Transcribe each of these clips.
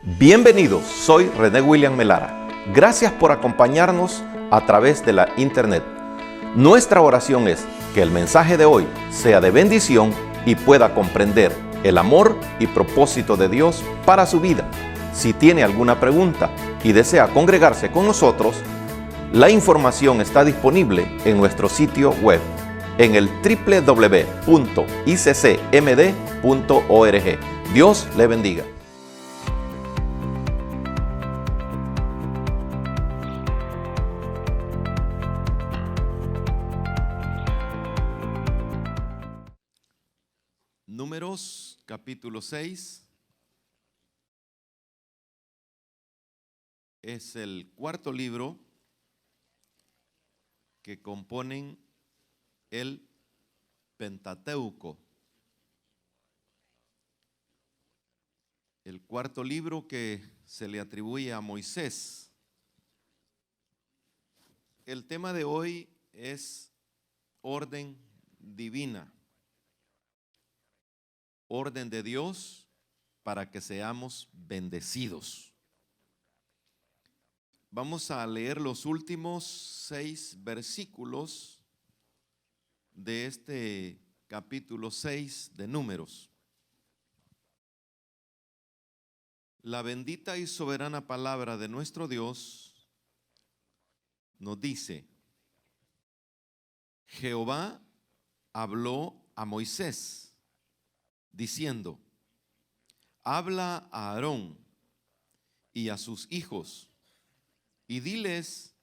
Bienvenidos, soy René William Melara. Gracias por acompañarnos a través de la internet. Nuestra oración es que el mensaje de hoy sea de bendición y pueda comprender el amor y propósito de Dios para su vida. Si tiene alguna pregunta y desea congregarse con nosotros, la información está disponible en nuestro sitio web en el www.iccmd.org. Dios le bendiga. Números capítulo 6 es el cuarto libro que componen el Pentateuco. El cuarto libro que se le atribuye a Moisés. El tema de hoy es orden divina. Orden de Dios para que seamos bendecidos. Vamos a leer los últimos 6 versículos de este capítulo 6 de Números. La bendita y soberana palabra de nuestro Dios nos dice: Jehová habló a Moisés diciendo: habla a Aarón y a sus hijos y diles: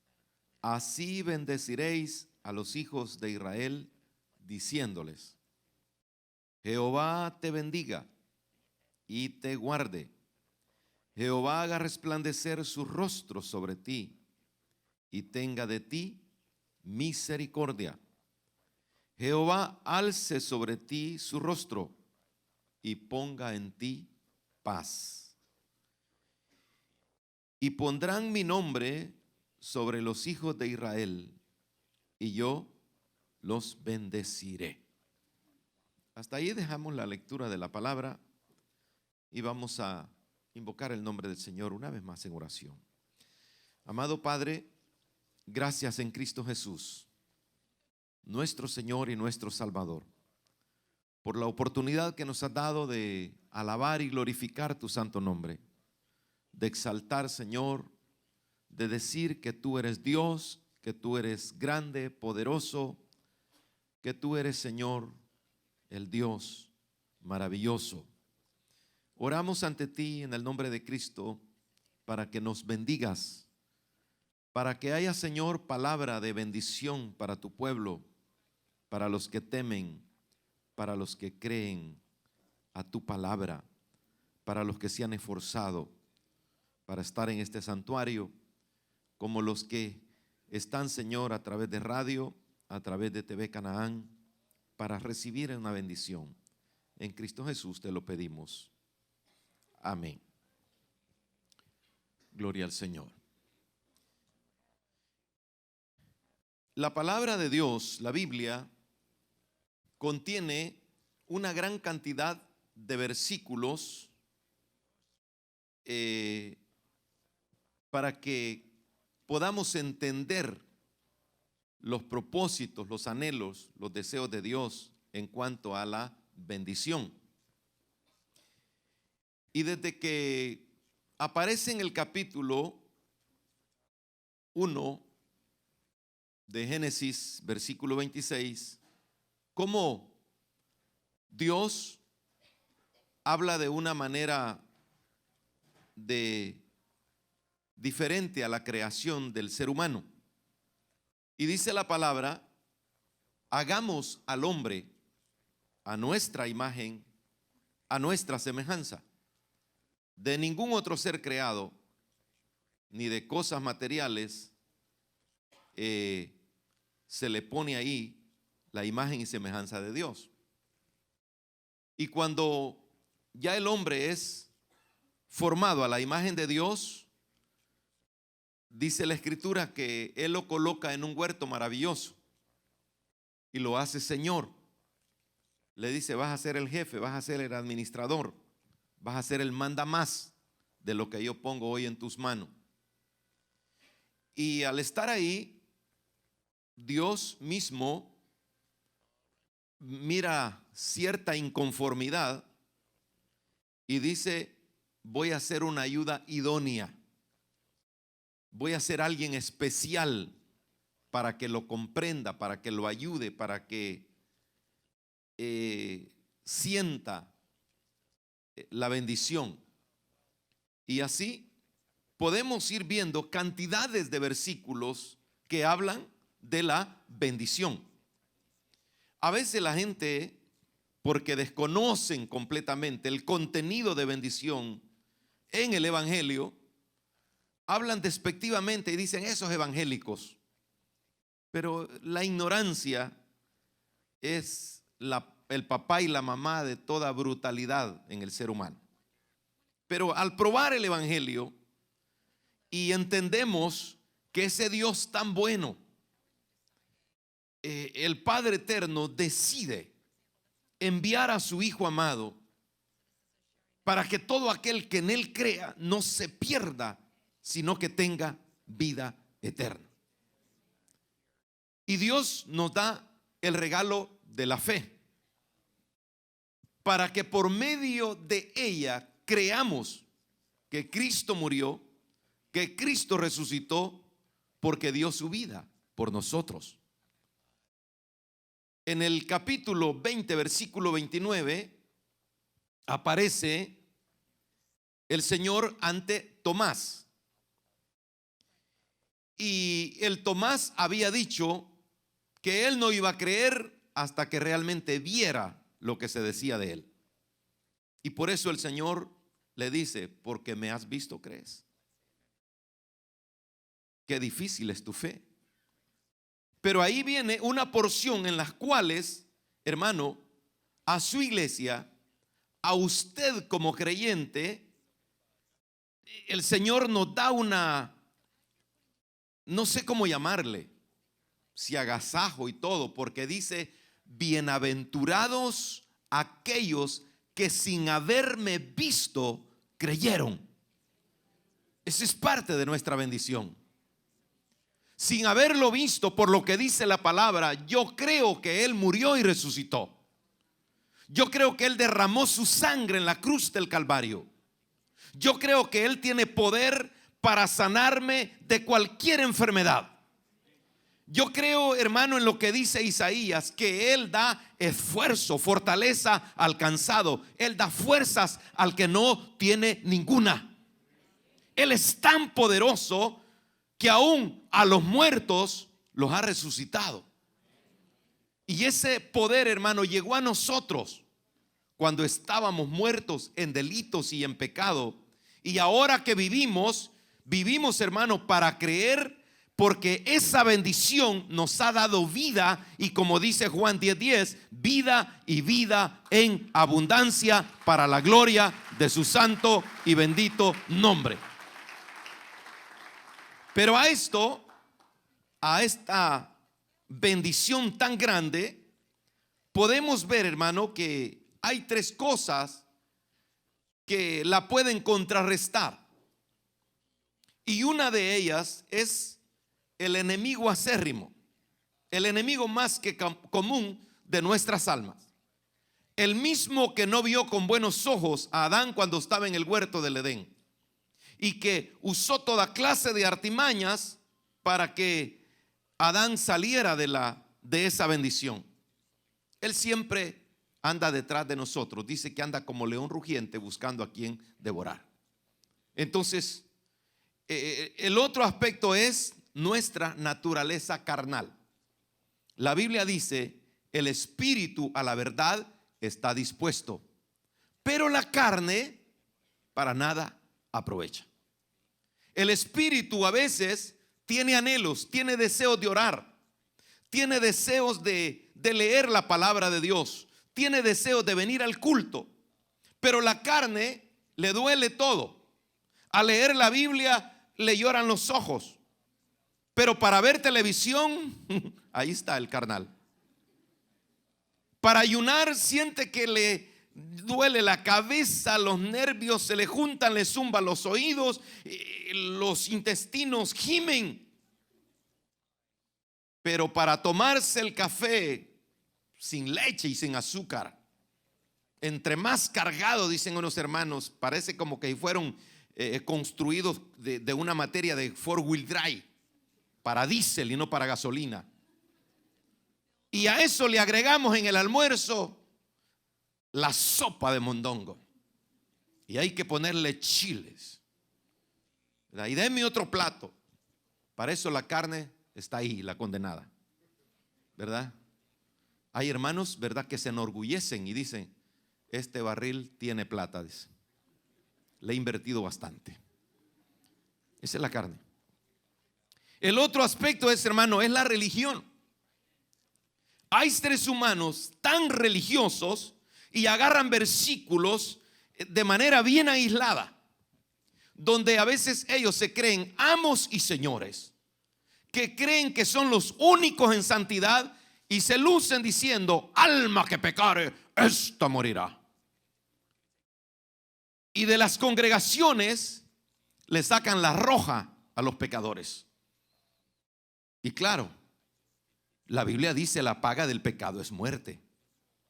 así bendeciréis a los hijos de Israel, diciéndoles: Jehová te bendiga y te guarde. Jehová haga resplandecer su rostro sobre ti y tenga de ti misericordia. Jehová alce sobre ti su rostro y ponga en ti paz. Y pondrán mi nombre sobre los hijos de Israel, y yo los bendeciré. Hasta ahí dejamos la lectura de la palabra y vamos a invocar el nombre del Señor una vez más en oración. Amado Padre, gracias en Cristo Jesús, nuestro Señor y nuestro Salvador, por la oportunidad que nos has dado de alabar y glorificar tu santo nombre, de exaltar, Señor, de decir que tú eres Dios, que tú eres grande, poderoso, que tú eres, Señor, el Dios maravilloso. Oramos ante ti en el nombre de Cristo para que nos bendigas, para que haya, Señor, palabra de bendición para tu pueblo, para los que temen, para los que creen a tu palabra, para los que se han esforzado para estar en este santuario, como los que están, Señor, a través de radio, a través de TV Canaán, para recibir una bendición. En Cristo Jesús te lo pedimos. Amén. Gloria al Señor. La palabra de Dios, la Biblia, contiene una gran cantidad de versículos para que podamos entender los propósitos, los anhelos, los deseos de Dios en cuanto a la bendición. Y desde que aparece en el capítulo 1 de Génesis, versículo 26, cómo Dios habla de una manera diferente a la creación del ser humano. Y dice la palabra: hagamos al hombre a nuestra imagen, a nuestra semejanza. De ningún otro ser creado, ni de cosas materiales, se le pone ahí la imagen y semejanza de Dios. Y cuando ya el hombre es formado a la imagen de Dios, dice la Escritura que Él lo coloca en un huerto maravilloso y lo hace Señor. Le dice: vas a ser el jefe, vas a ser el administrador, vas a ser el mandamás de lo que yo pongo hoy en tus manos. Y al estar ahí, Dios mismo mira cierta inconformidad y dice: voy a ser una ayuda idónea. Voy a ser alguien especial para que lo comprenda, para que lo ayude, para que sienta la bendición. Y así podemos ir viendo cantidades de versículos que hablan de la bendición. A veces la gente, porque desconocen completamente el contenido de bendición en el evangelio, hablan despectivamente y dicen: esos evangélicos. Pero la ignorancia es el papá y la mamá de toda brutalidad en el ser humano. Pero al probar el evangelio y entendemos que ese Dios tan bueno, el Padre Eterno decide enviar a su Hijo amado para que todo aquel que en Él crea no se pierda, sino que tenga vida eterna. Y Dios nos da el regalo de la fe para que por medio de ella creamos que Cristo murió, que Cristo resucitó, porque dio su vida por nosotros. En el capítulo 20, versículo 29, aparece el Señor ante Tomás. Y el Tomás había dicho que él no iba a creer hasta que realmente viera lo que se decía de él. Y por eso el Señor le dice: porque me has visto, crees. Qué difícil es tu fe. Pero ahí viene una porción en las cuales, hermano, a su iglesia, a usted como creyente, el Señor nos da una, no sé cómo llamarle, si agasajo y todo, porque dice: bienaventurados aquellos que sin haberme visto creyeron. Esa es parte de nuestra bendición. Sin haberlo visto, por lo que dice la palabra, yo creo que Él murió y resucitó. Yo creo que Él derramó su sangre en la cruz del Calvario. Yo creo que Él tiene poder para sanarme de cualquier enfermedad. Yo creo, hermano, en lo que dice Isaías, que Él da esfuerzo, fortaleza al cansado. Él da fuerzas al que no tiene ninguna. Él es tan poderoso que aún a los muertos los ha resucitado. Y ese poder, hermano, llegó a nosotros cuando estábamos muertos en delitos y en pecado. Y ahora que vivimos, hermano, para creer, porque esa bendición nos ha dado vida. Y como dice Juan 10:10, vida y vida en abundancia para la gloria de su santo y bendito nombre. Pero a esta bendición tan grande, podemos ver, hermano, que hay tres cosas que la pueden contrarrestar. Y una de ellas es el enemigo acérrimo, el enemigo más que común de nuestras almas. El mismo que no vio con buenos ojos a Adán cuando estaba en el huerto del Edén, y que usó toda clase de artimañas para que Adán saliera de esa bendición. Él siempre anda detrás de nosotros. Dice que anda como león rugiente buscando a quien devorar. Entonces, el otro aspecto es nuestra naturaleza carnal. La Biblia dice: el espíritu a la verdad está dispuesto, pero la carne para nada aprovecha. El espíritu a veces tiene anhelos, tiene deseos de orar, tiene deseos de leer la palabra de Dios, tiene deseos de venir al culto, pero la carne le duele todo. Al leer la Biblia le lloran los ojos, pero para ver televisión, ahí está el carnal. Para ayunar siente que duele la cabeza, los nervios se le juntan, le zumban los oídos, los intestinos gimen. Pero para tomarse el café sin leche y sin azúcar, entre más cargado, dicen unos hermanos, parece como que fueron construidos de una materia de four wheel drive, para diésel y no para gasolina. Y a eso le agregamos en el almuerzo la sopa de mondongo. Y hay que ponerle chiles, ¿verdad? Y deme otro plato. Para eso la carne está ahí, la condenada, ¿verdad? Hay hermanos, ¿verdad?, que se enorgullecen y dicen: este barril tiene plata, dice. Le he invertido bastante. Esa es la carne. El otro aspecto es, hermano, es la religión. Hay seres humanos tan religiosos y agarran versículos de manera bien aislada, donde a veces ellos se creen amos y señores, que creen que son los únicos en santidad y se lucen diciendo: alma que pecare, esta morirá. Y de las congregaciones le sacan la roja a los pecadores. Y claro, la Biblia dice: la paga del pecado es muerte.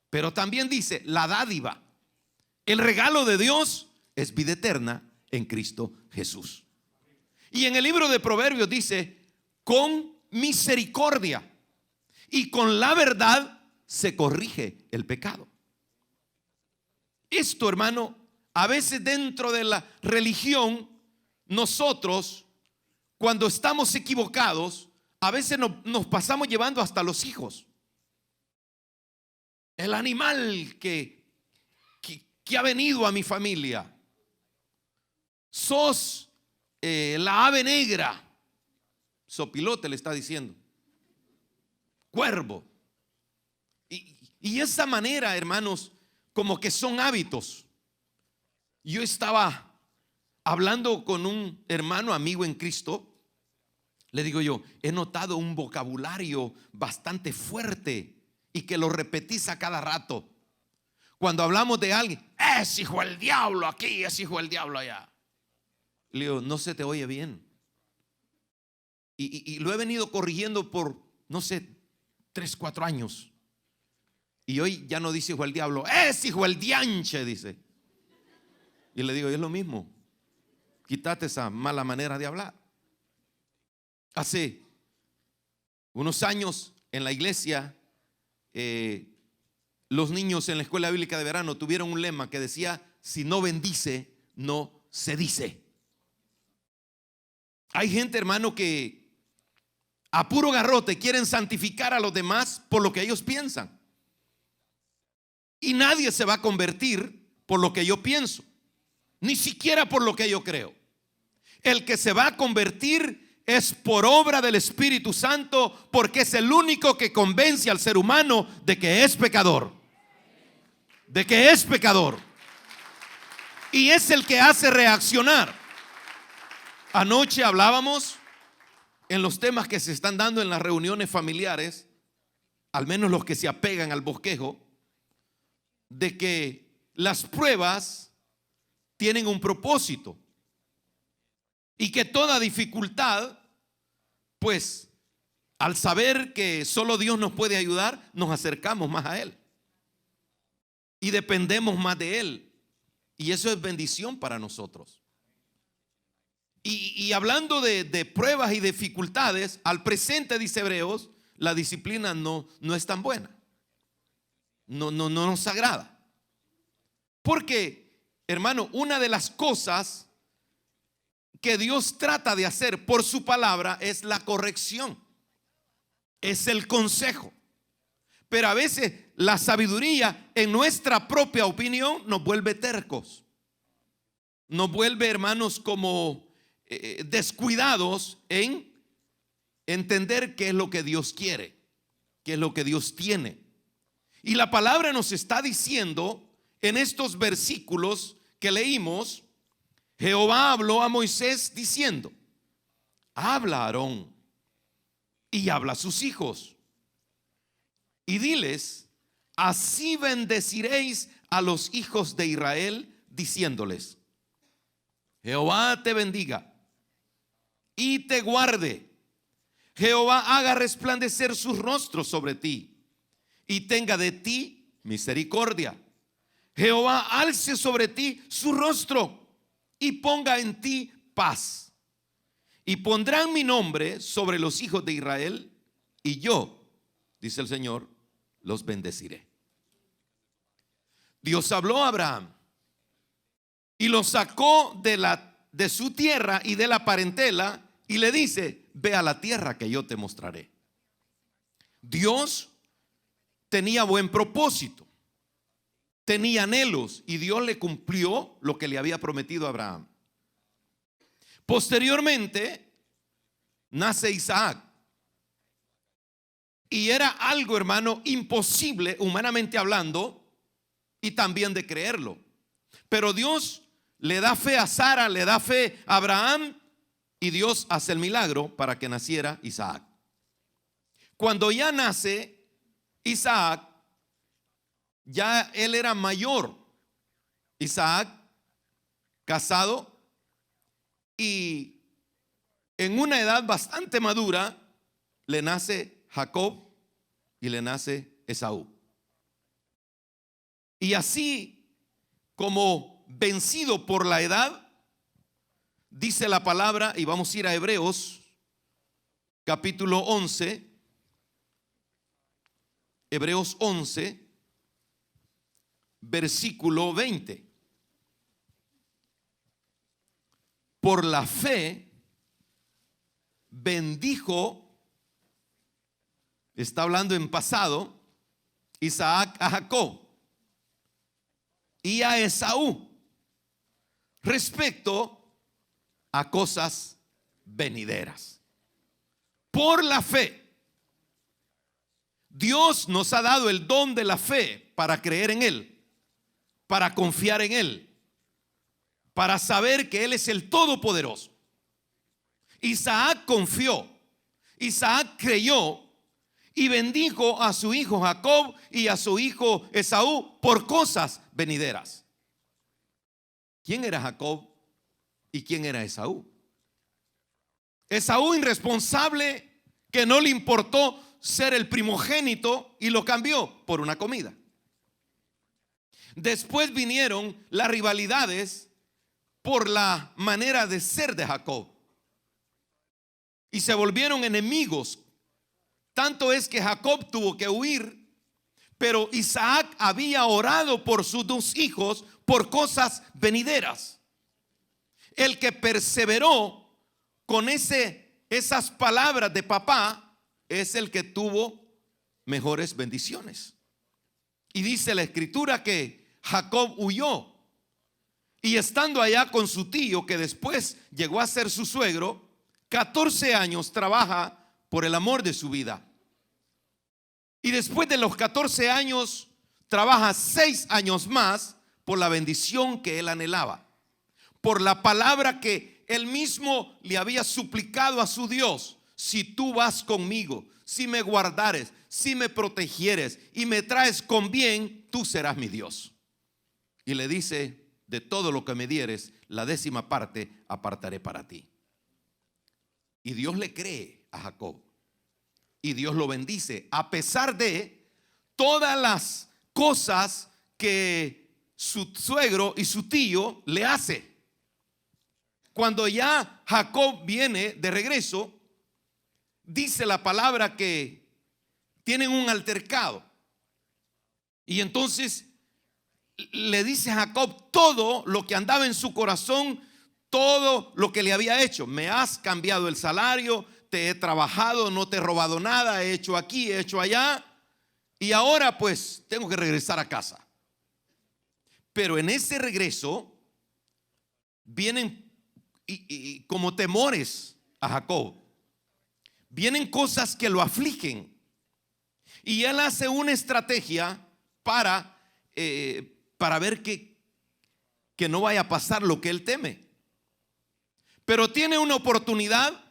Pero también dice: la dádiva, el regalo de Dios es vida eterna en Cristo Jesús. Y en el libro de Proverbios dice: con misericordia y con la verdad se corrige el pecado. Esto, hermano, a veces dentro de la religión, nosotros, cuando estamos equivocados, a veces nos pasamos llevando hasta los hijos. El animal que ha venido a mi familia. Sos la ave negra. Sopilote le está diciendo. Cuervo. Y esa manera, hermanos, como que son hábitos. Yo estaba hablando con un hermano amigo en Cristo. Le digo yo: he notado un vocabulario bastante fuerte y que lo repetís a cada rato. Cuando hablamos de alguien: es hijo del diablo aquí, es hijo del diablo allá. Le digo: no se te oye bien. Y lo he venido corrigiendo por, no sé, 3, 4 años. Y hoy ya no dice hijo del diablo, es hijo del dianche, dice. Y le digo: es lo mismo. Quítate esa mala manera de hablar. Hace unos años en la iglesia, los niños en la escuela bíblica de verano tuvieron un lema que decía: si no bendice, no se dice. Hay gente, hermano, que a puro garrote quieren santificar a los demás por lo que ellos piensan. Y nadie se va a convertir por lo que yo pienso, ni siquiera por lo que yo creo. El que se va a convertir es por obra del Espíritu Santo, porque es el único que convence al ser humano de que es pecador. De que es pecador. Y es el que hace reaccionar. Anoche hablábamos en los temas que se están dando en las reuniones familiares, al menos los que se apegan al bosquejo, de que las pruebas tienen un propósito y que toda dificultad, pues al saber que solo Dios nos puede ayudar, nos acercamos más a Él y dependemos más de Él, y eso es bendición para nosotros. Y hablando de pruebas y dificultades, al presente, dice Hebreos, la disciplina no es tan buena. No nos agrada. Porque, hermano, una de las cosas que Dios trata de hacer por su palabra es la corrección, es el consejo. Pero a veces la sabiduría, en nuestra propia opinión, nos vuelve tercos. Nos vuelve, hermanos, como descuidados en entender qué es lo que Dios quiere, qué es lo que Dios tiene. Y la palabra nos está diciendo en estos versículos que leímos: Jehová habló a Moisés diciendo: habla a Aarón y habla a sus hijos y diles: así bendeciréis a los hijos de Israel, diciéndoles: Jehová te bendiga y te guarde. Jehová haga resplandecer sus rostros sobre ti y tenga de ti misericordia. Jehová alce sobre ti su rostro y ponga en ti paz. Y pondrán mi nombre sobre los hijos de Israel, y yo, dice el Señor, los bendeciré. Dios habló a Abraham y lo sacó de su tierra y de la parentela, y le dice: ve a la tierra que yo te mostraré. Dios tenía buen propósito, tenía anhelos, y Dios le cumplió lo que le había prometido a Abraham. Posteriormente nace Isaac, y era algo, hermano, imposible humanamente hablando y también de creerlo. Pero Dios le da fe a Sara, le da fe a Abraham, y Dios hace el milagro para que naciera Isaac. Cuando ya nace Isaac, ya él era mayor. Isaac, casado, y en una edad bastante madura, le nace Jacob y le nace Esaú. Y así como vencido por la edad, dice la palabra, y vamos a ir a Hebreos capítulo 11, Hebreos 11, versículo 20. Por la fe bendijo, está hablando en pasado, Isaac a Jacob y a Esaú respecto a cosas venideras. Por la fe, Dios nos ha dado el don de la fe para creer en Él, para confiar en Él, para saber que Él es el Todopoderoso. Isaac confió, Isaac creyó y bendijo a su hijo Jacob y a su hijo Esaú por cosas venideras. ¿Quién era Jacob y quién era Esaú? Esaú, irresponsable, que no le importó ser el primogénito y lo cambió por una comida. Después vinieron las rivalidades por la manera de ser de Jacob y se volvieron enemigos. Tanto es que Jacob tuvo que huir, pero Isaac había orado por sus dos hijos por cosas venideras. El que perseveró con esas palabras de papá es el que tuvo mejores bendiciones. Y dice la escritura que Jacob huyó, y estando allá con su tío, que después llegó a ser su suegro, 14 años trabaja por el amor de su vida. Y después de los 14 años trabaja 6 años más por la bendición que él anhelaba, por la palabra que él mismo le había suplicado a su Dios: si tú vas conmigo, si me guardares, si me protegieres y me traes con bien, tú serás mi Dios. Y le dice: de todo lo que me dieres, la 10ª parte apartaré para ti. Y Dios le cree a Jacob y Dios lo bendice a pesar de todas las cosas que su suegro y su tío le hace. Cuando ya Jacob viene de regreso, dice la palabra que tienen un altercado, y entonces le dice a Jacob todo lo que andaba en su corazón, todo lo que le había hecho. Me has cambiado el salario, te he trabajado, no te he robado nada, he hecho aquí, he hecho allá, y ahora pues tengo que regresar a casa. Pero en ese regreso vienen y como temores a Jacob, vienen cosas que lo afligen, y él hace una estrategia para ver que no vaya a pasar lo que él teme. Pero tiene una oportunidad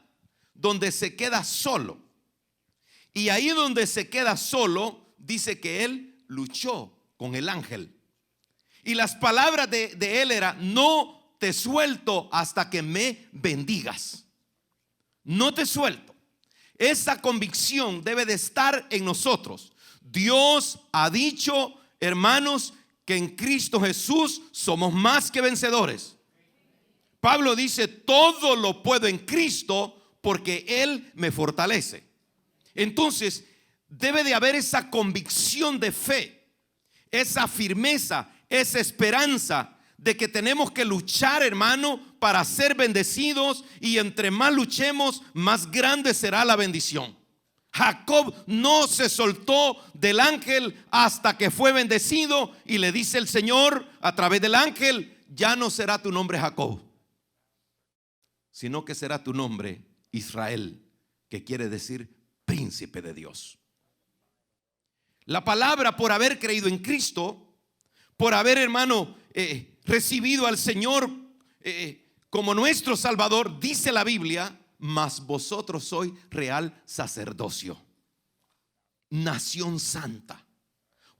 donde se queda solo, y ahí donde se queda solo dice que él luchó con el ángel. Y las palabras de él era: no te suelto hasta que me bendigas. No te suelto. Esa convicción debe de estar en nosotros. Dios ha dicho, hermanos, que en Cristo Jesús somos más que vencedores. Pablo dice: todo lo puedo en Cristo porque Él me fortalece. Entonces debe de haber esa convicción de fe, esa firmeza, esa esperanza de que tenemos que luchar, hermano, para ser bendecidos, y entre más luchemos, más grande será la bendición. Jacob no se soltó del ángel hasta que fue bendecido, y le dice el Señor a través del ángel: ya no será tu nombre Jacob, sino que será tu nombre Israel, que quiere decir príncipe de Dios. La palabra, por haber creído en Cristo, por haber, hermano, recibido al Señor como nuestro Salvador, dice la Biblia: mas vosotros sois real sacerdocio, nación santa,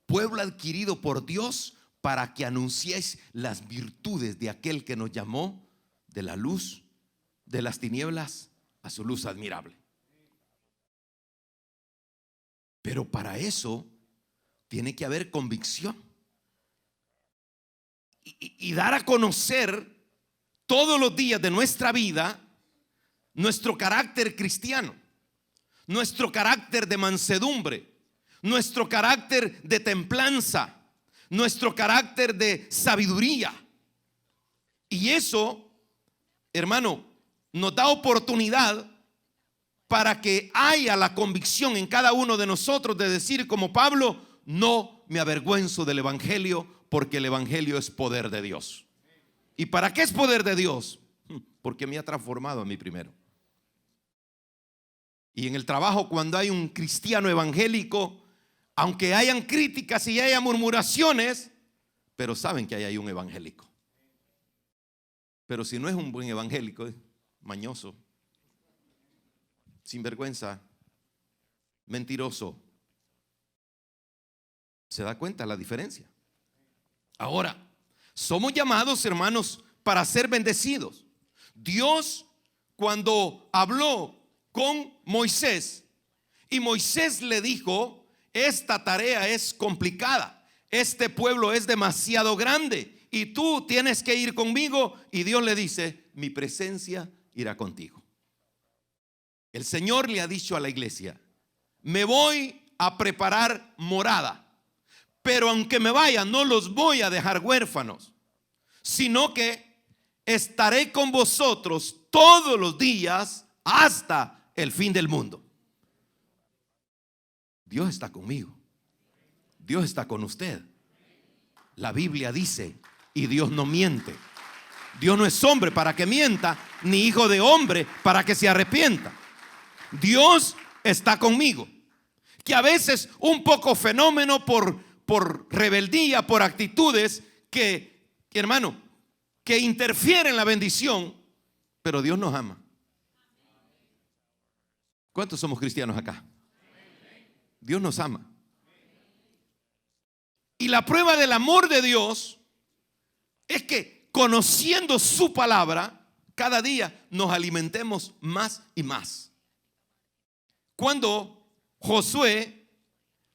pueblo adquirido por Dios, para que anunciéis las virtudes de aquel que nos llamó de la luz de las tinieblas a su luz admirable. Pero para eso tiene que haber convicción y dar a conocer todos los días de nuestra vida nuestro carácter cristiano, nuestro carácter de mansedumbre, nuestro carácter de templanza, nuestro carácter de sabiduría. Y eso, hermano, nos da oportunidad para que haya la convicción en cada uno de nosotros de decir, como Pablo: no me avergüenzo del evangelio, porque el evangelio es poder de Dios. ¿Y para qué es poder de Dios? Porque me ha transformado a mí primero. Y en el trabajo, cuando hay un cristiano evangélico, aunque hayan críticas y haya murmuraciones, pero saben que hay un evangélico. Pero si no es un buen evangélico, es mañoso, sinvergüenza, mentiroso. ¿Se da cuenta la diferencia? Ahora, somos llamados, hermanos, para ser bendecidos. Dios, cuando habló con Moisés, y Moisés le dijo: esta tarea es complicada, este pueblo es demasiado grande y tú tienes que ir conmigo. Y Dios le dice: mi presencia irá contigo. El Señor le ha dicho a la iglesia: me voy a preparar morada, pero aunque me vaya, no los voy a dejar huérfanos, sino que estaré con vosotros todos los días hasta el fin del mundo. Dios está conmigo. Dios está con usted. La Biblia dice, y Dios no miente. Dios no es hombre para que mienta, ni hijo de hombre para que se arrepienta. Dios está conmigo. Que a veces un poco fenómeno por rebeldía, por actitudes que, hermano, que interfieren en la bendición, pero Dios nos ama. ¿Cuántos somos cristianos acá? Dios nos ama. Y la prueba del amor de Dios es que, conociendo su palabra, cada día nos alimentemos más y más. Cuando Josué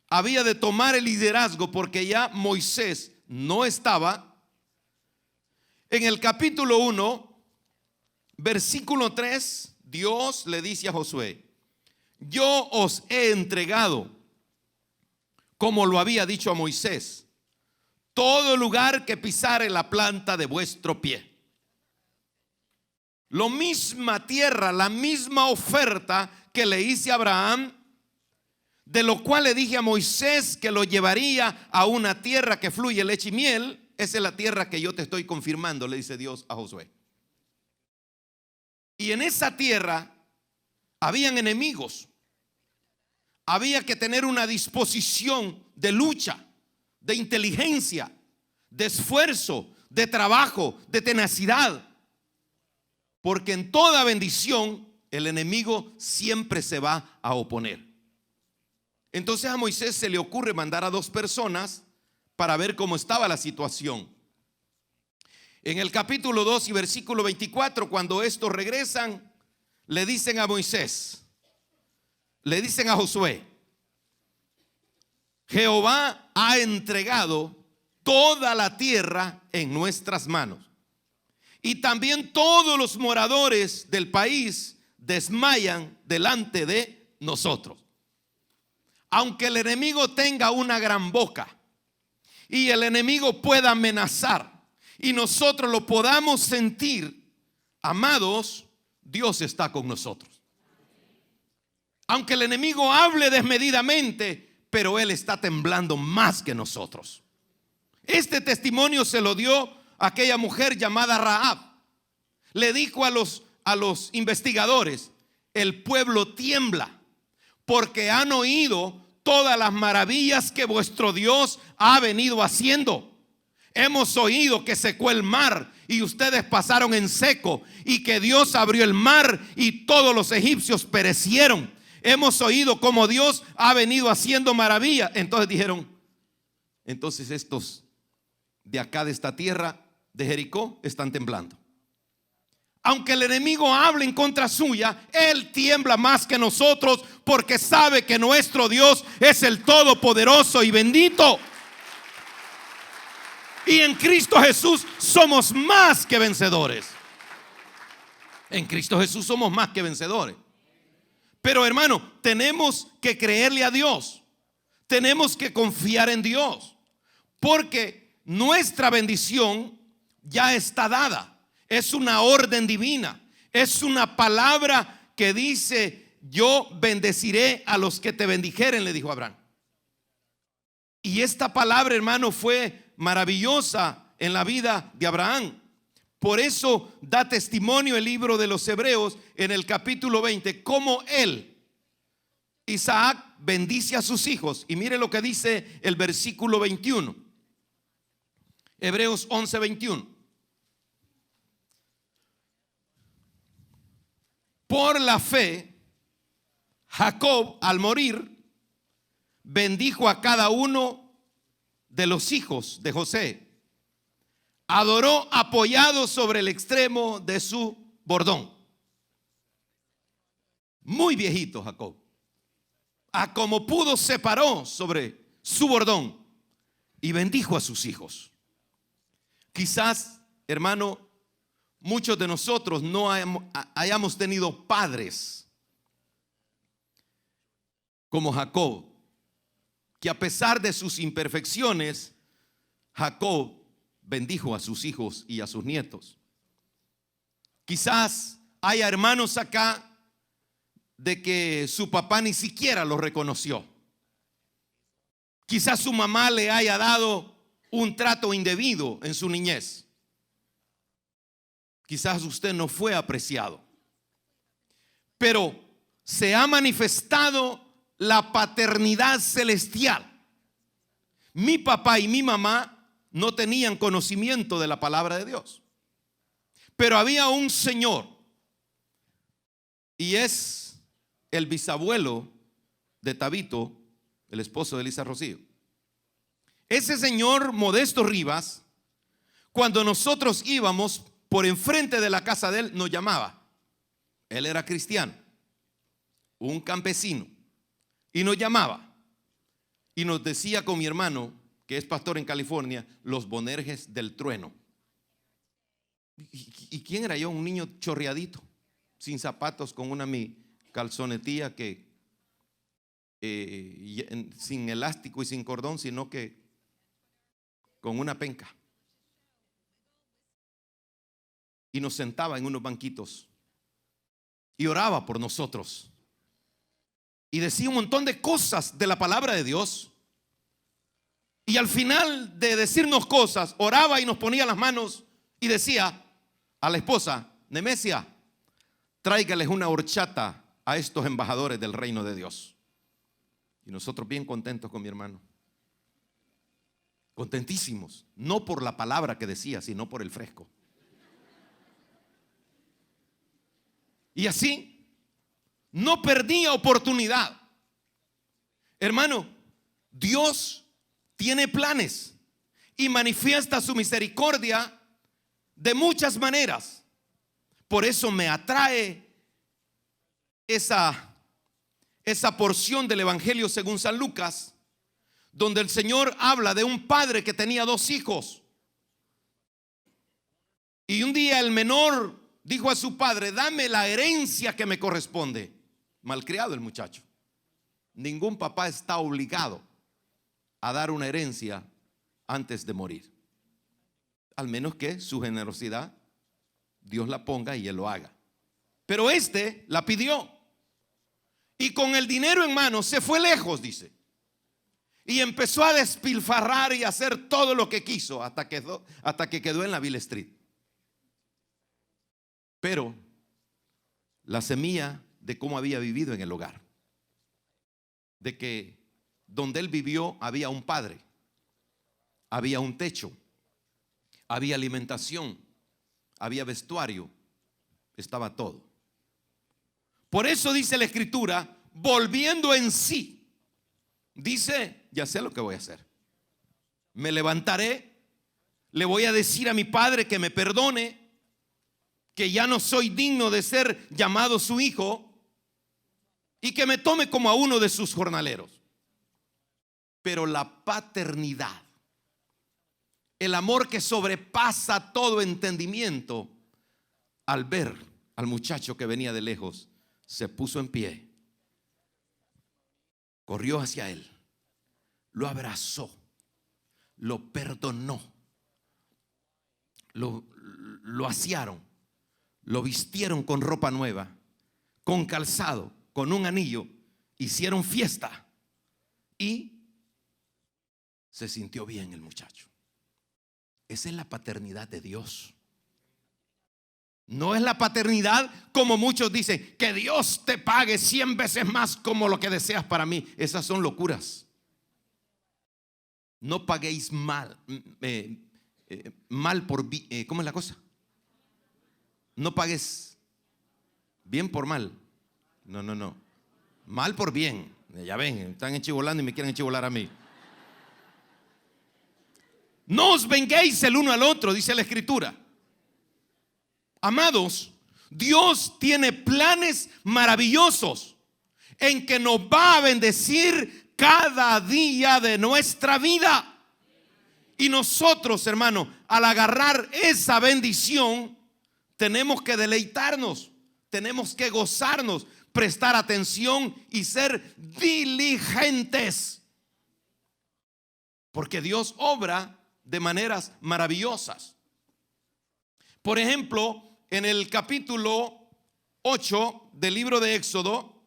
había de tomar el liderazgo, porque ya Moisés no estaba, en el capítulo 1, versículo 3, Dios le dice a Josué: yo os he entregado, como lo había dicho a Moisés, todo lugar que pisare la planta de vuestro pie. La misma tierra, la misma oferta que le hice a Abraham, de lo cual le dije a Moisés que lo llevaría a una tierra que fluye leche y miel. Esa es la tierra que yo te estoy confirmando, le dice Dios a Josué. Y en esa tierra habían enemigos. Había que tener una disposición de lucha, de inteligencia, de esfuerzo, de trabajo, de tenacidad. Porque en toda bendición el enemigo siempre se va a oponer. Entonces a Moisés se le ocurre mandar a 2 personas para ver cómo estaba la situación. En el capítulo 2 y versículo 24, cuando estos regresan, le dicen a Moisés, le dicen a Josué: Jehová ha entregado toda la tierra en nuestras manos, y también todos los moradores del país desmayan delante de nosotros. Aunque el enemigo tenga una gran boca y el enemigo pueda amenazar y nosotros lo podamos sentir, amados, Dios está con nosotros. Aunque el enemigo hable desmedidamente, pero él está temblando más que nosotros. Este testimonio se lo dio aquella mujer llamada Rahab. Le dijo a los investigadores: el pueblo tiembla porque han oído todas las maravillas que vuestro Dios ha venido haciendo. Hemos oído que secó el mar y ustedes pasaron en seco, y que Dios abrió el mar y todos los egipcios perecieron. Hemos oído cómo Dios ha venido haciendo maravillas. Entonces dijeron: entonces estos de acá de esta tierra de Jericó están temblando. Aunque el enemigo hable en contra suya, él tiembla más que nosotros, porque sabe que nuestro Dios es el Todopoderoso y bendito. Y en Cristo Jesús somos más que vencedores. En Cristo Jesús somos más que vencedores. Pero hermano, tenemos que creerle a Dios. Tenemos que confiar en Dios, porque nuestra bendición ya está dada. Es una orden divina. Es una palabra que dice: yo bendeciré a los que te bendijeren, le dijo Abraham. Y esta palabra, hermano, fue maravillosa en la vida de Abraham. Por eso da testimonio el libro de los Hebreos en el capítulo 20, cómo él, Isaac, bendice a sus hijos. Y mire lo que dice el versículo 21. Hebreos 11:21. Por la fe, Jacob, al morir, bendijo a cada uno de los hijos de José. Adoró apoyado sobre el extremo de su bordón. Muy viejito Jacob, a como pudo se paró sobre su bordón y bendijo a sus hijos. Quizás, hermano, muchos de nosotros no hayamos tenido padres como Jacob, que a pesar de sus imperfecciones, Jacob bendijo a sus hijos y a sus nietos. Quizás haya hermanos acá de que su papá ni siquiera lo reconoció. Quizás su mamá le haya dado un trato indebido en su niñez. Quizás usted no fue apreciado, pero se ha manifestado la paternidad celestial. Mi papá y mi mamá no tenían conocimiento de la palabra de Dios, pero había un señor, y es el bisabuelo de Tabito, el esposo de Elisa Rocío. Ese señor Modesto Rivas, cuando nosotros íbamos por enfrente de la casa de él, nos llamaba. Él era cristiano, un campesino, y nos llamaba y nos decía con mi hermano, que es pastor en California, los Bonerges del trueno. ¿Y quién era yo? Un niño chorreadito, sin zapatos, con una mi calzonetilla que sin elástico y sin cordón, sino que con una penca. Y nos sentaba en unos banquitos y oraba por nosotros y decía un montón de cosas de la palabra de Dios. Y al final de decirnos cosas, oraba y nos ponía las manos y decía a la esposa: Nemesia, tráigales una horchata a estos embajadores del reino de Dios. Y nosotros bien contentos con mi hermano, contentísimos, no por la palabra que decía, sino por el fresco. Y así no perdía oportunidad. Hermano, Dios tiene planes y manifiesta su misericordia de muchas maneras. Por eso me atrae esa porción del Evangelio según San Lucas, donde el Señor habla de un padre que tenía 2 hijos. Y un día el menor dijo a su padre: dame la herencia que me corresponde. Malcriado el muchacho. Ningún papá está obligado a dar una herencia antes de morir, al menos que su generosidad Dios la ponga y él lo haga. Pero este la pidió, y con el dinero en mano se fue lejos, dice, y empezó a despilfarrar y a hacer todo lo que quiso hasta que quedó en la Ville Street. Pero la semilla de cómo había vivido en el hogar, de que donde él vivió había un padre, había un techo, había alimentación, había vestuario, estaba todo. Por eso dice la Escritura, volviendo en sí, dice: ya sé lo que voy a hacer. Me levantaré, le voy a decir a mi padre que me perdone, que ya no soy digno de ser llamado su hijo, y que me tome como a uno de sus jornaleros. Pero la paternidad, el amor que sobrepasa todo entendimiento, al ver al muchacho que venía de lejos, se puso en pie, corrió hacia él, lo abrazó, lo perdonó, lo asearon, lo vistieron con ropa nueva, con calzado, con un anillo, hicieron fiesta y se sintió bien el muchacho. Esa es la paternidad de Dios. No es la paternidad como muchos dicen, que Dios te pague 100 veces más como lo que deseas para mí. Esas son locuras. No paguéis mal, mal por bien. ¿Cómo es la cosa? No pagues bien por mal. No. Mal por bien. Ya ven, están enchivolando y me quieren enchivolar a mí. No os venguéis el uno al otro, dice la Escritura. Amados, Dios tiene planes maravillosos en que nos va a bendecir cada día de nuestra vida. Y nosotros, hermano, al agarrar esa bendición, tenemos que deleitarnos, tenemos que gozarnos, prestar atención y ser diligentes. Porque Dios obra de maneras maravillosas. Por ejemplo, en el capítulo 8 del libro de Éxodo,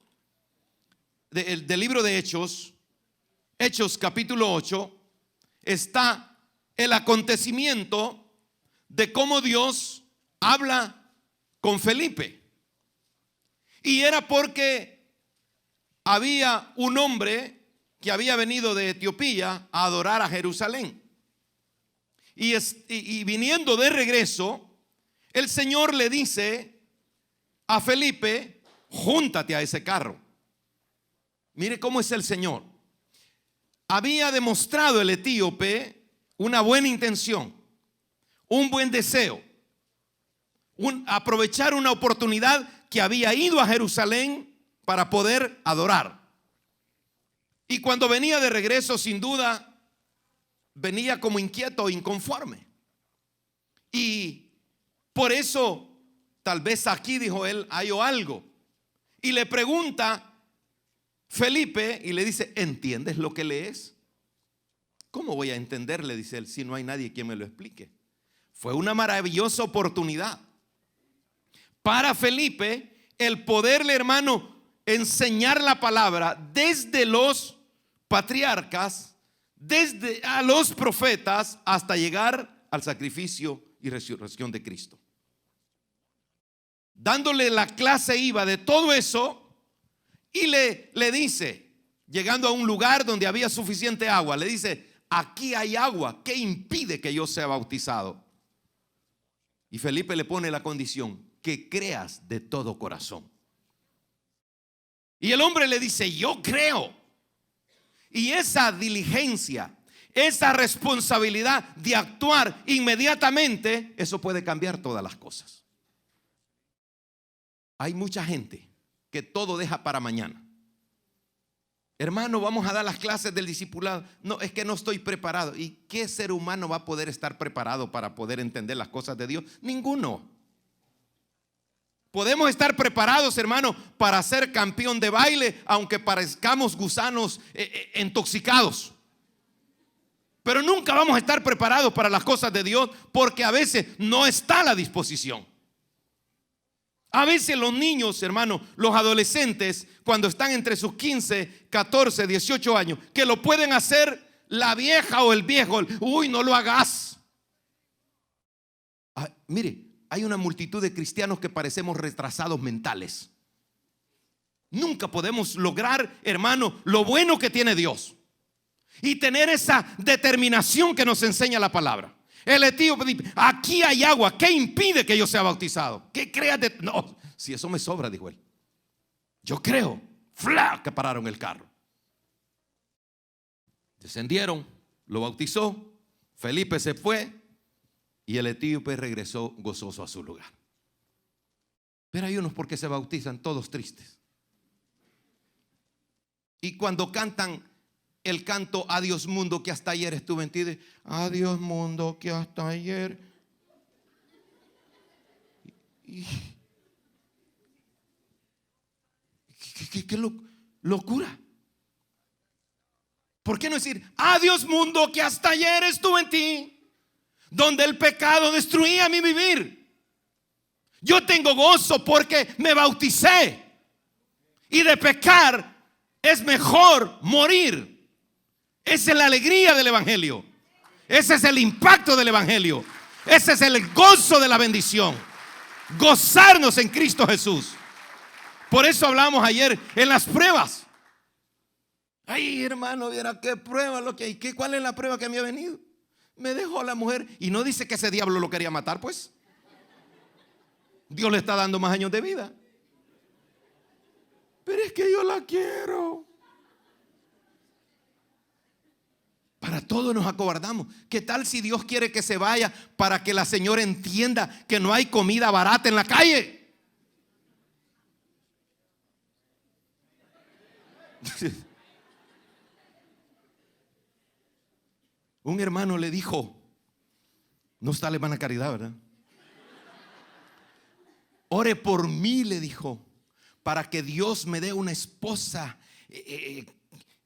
del libro de Hechos capítulo 8, está el acontecimiento de cómo Dios habla con Felipe. Y era porque había un hombre que había venido de Etiopía a adorar a Jerusalén. Y viniendo de regreso, el Señor le dice a Felipe: júntate a ese carro. Mire cómo es el Señor. Había demostrado el etíope una buena intención, un buen deseo, aprovechar una oportunidad que había ido a Jerusalén para poder adorar. Y cuando venía de regreso, sin duda, venía como inquieto, inconforme. Y por eso, tal vez aquí, dijo él, hay algo. Y le pregunta Felipe y le dice: ¿entiendes lo que lees? ¿Cómo voy a entender?, le dice él, si no hay nadie quien me lo explique. Fue una maravillosa oportunidad para Felipe el poderle, hermano, enseñar la palabra desde los patriarcas, desde a los profetas, hasta llegar al sacrificio y resurrección de Cristo. Dándole la clase iba de todo eso, y le dice, llegando a un lugar donde había suficiente agua, le dice: aquí hay agua, ¿qué impide que yo sea bautizado? Y Felipe le pone la condición: que creas de todo corazón. Y el hombre le dice: yo creo. Y esa diligencia, esa responsabilidad de actuar inmediatamente, eso puede cambiar todas las cosas. Hay mucha gente que todo deja para mañana. Hermano, vamos a dar las clases del discipulado. No, es que no estoy preparado. ¿Y qué ser humano va a poder estar preparado para poder entender las cosas de Dios? Ninguno. Podemos estar preparados, hermano, para ser campeón de baile, aunque parezcamos gusanos intoxicados. Pero nunca vamos a estar preparados para las cosas de Dios, porque a veces no está a la disposición. A veces los niños, hermano, los adolescentes, cuando están entre sus 15, 14, 18 años, que lo pueden hacer la vieja o el viejo. Uy, no lo hagas. Mire, hay una multitud de cristianos que parecemos retrasados mentales. Nunca podemos lograr, hermano, lo bueno que tiene Dios y tener esa determinación que nos enseña la palabra. El etíope dice: aquí hay agua, ¿qué impide que yo sea bautizado? ¿Qué creas de...? No, si eso me sobra, dijo él. Yo creo. ¡Fla! Que pararon el carro. Descendieron, lo bautizó. Felipe se fue y el etíope regresó gozoso a su lugar. Pero hay unos porque se bautizan todos tristes. Y cuando cantan el canto adiós mundo que hasta ayer estuve en ti, adiós mundo que hasta ayer. ¿Qué locura? ¿Por qué no decir adiós mundo que hasta ayer estuve en ti, donde el pecado destruía mi vivir? Yo tengo gozo porque me bauticé, y de pecar es mejor morir. Esa es la alegría del evangelio. Ese es el impacto del evangelio. Ese es el gozo de la bendición. Gozarnos en Cristo Jesús. Por eso hablamos ayer en las pruebas. Ay, hermano, viera qué prueba lo que hay. ¿Cuál es la prueba que me ha venido? Me dejó la mujer. Y no dice que ese diablo lo quería matar, pues. Dios le está dando más años de vida. Pero es que yo la quiero. Para todo nos acobardamos. ¿Qué tal si Dios quiere que se vaya para que la señora entienda que no hay comida barata en la calle? Un hermano le dijo, no está la hermana Caridad, ¿verdad? Ore por mí, le dijo, para que Dios me dé una esposa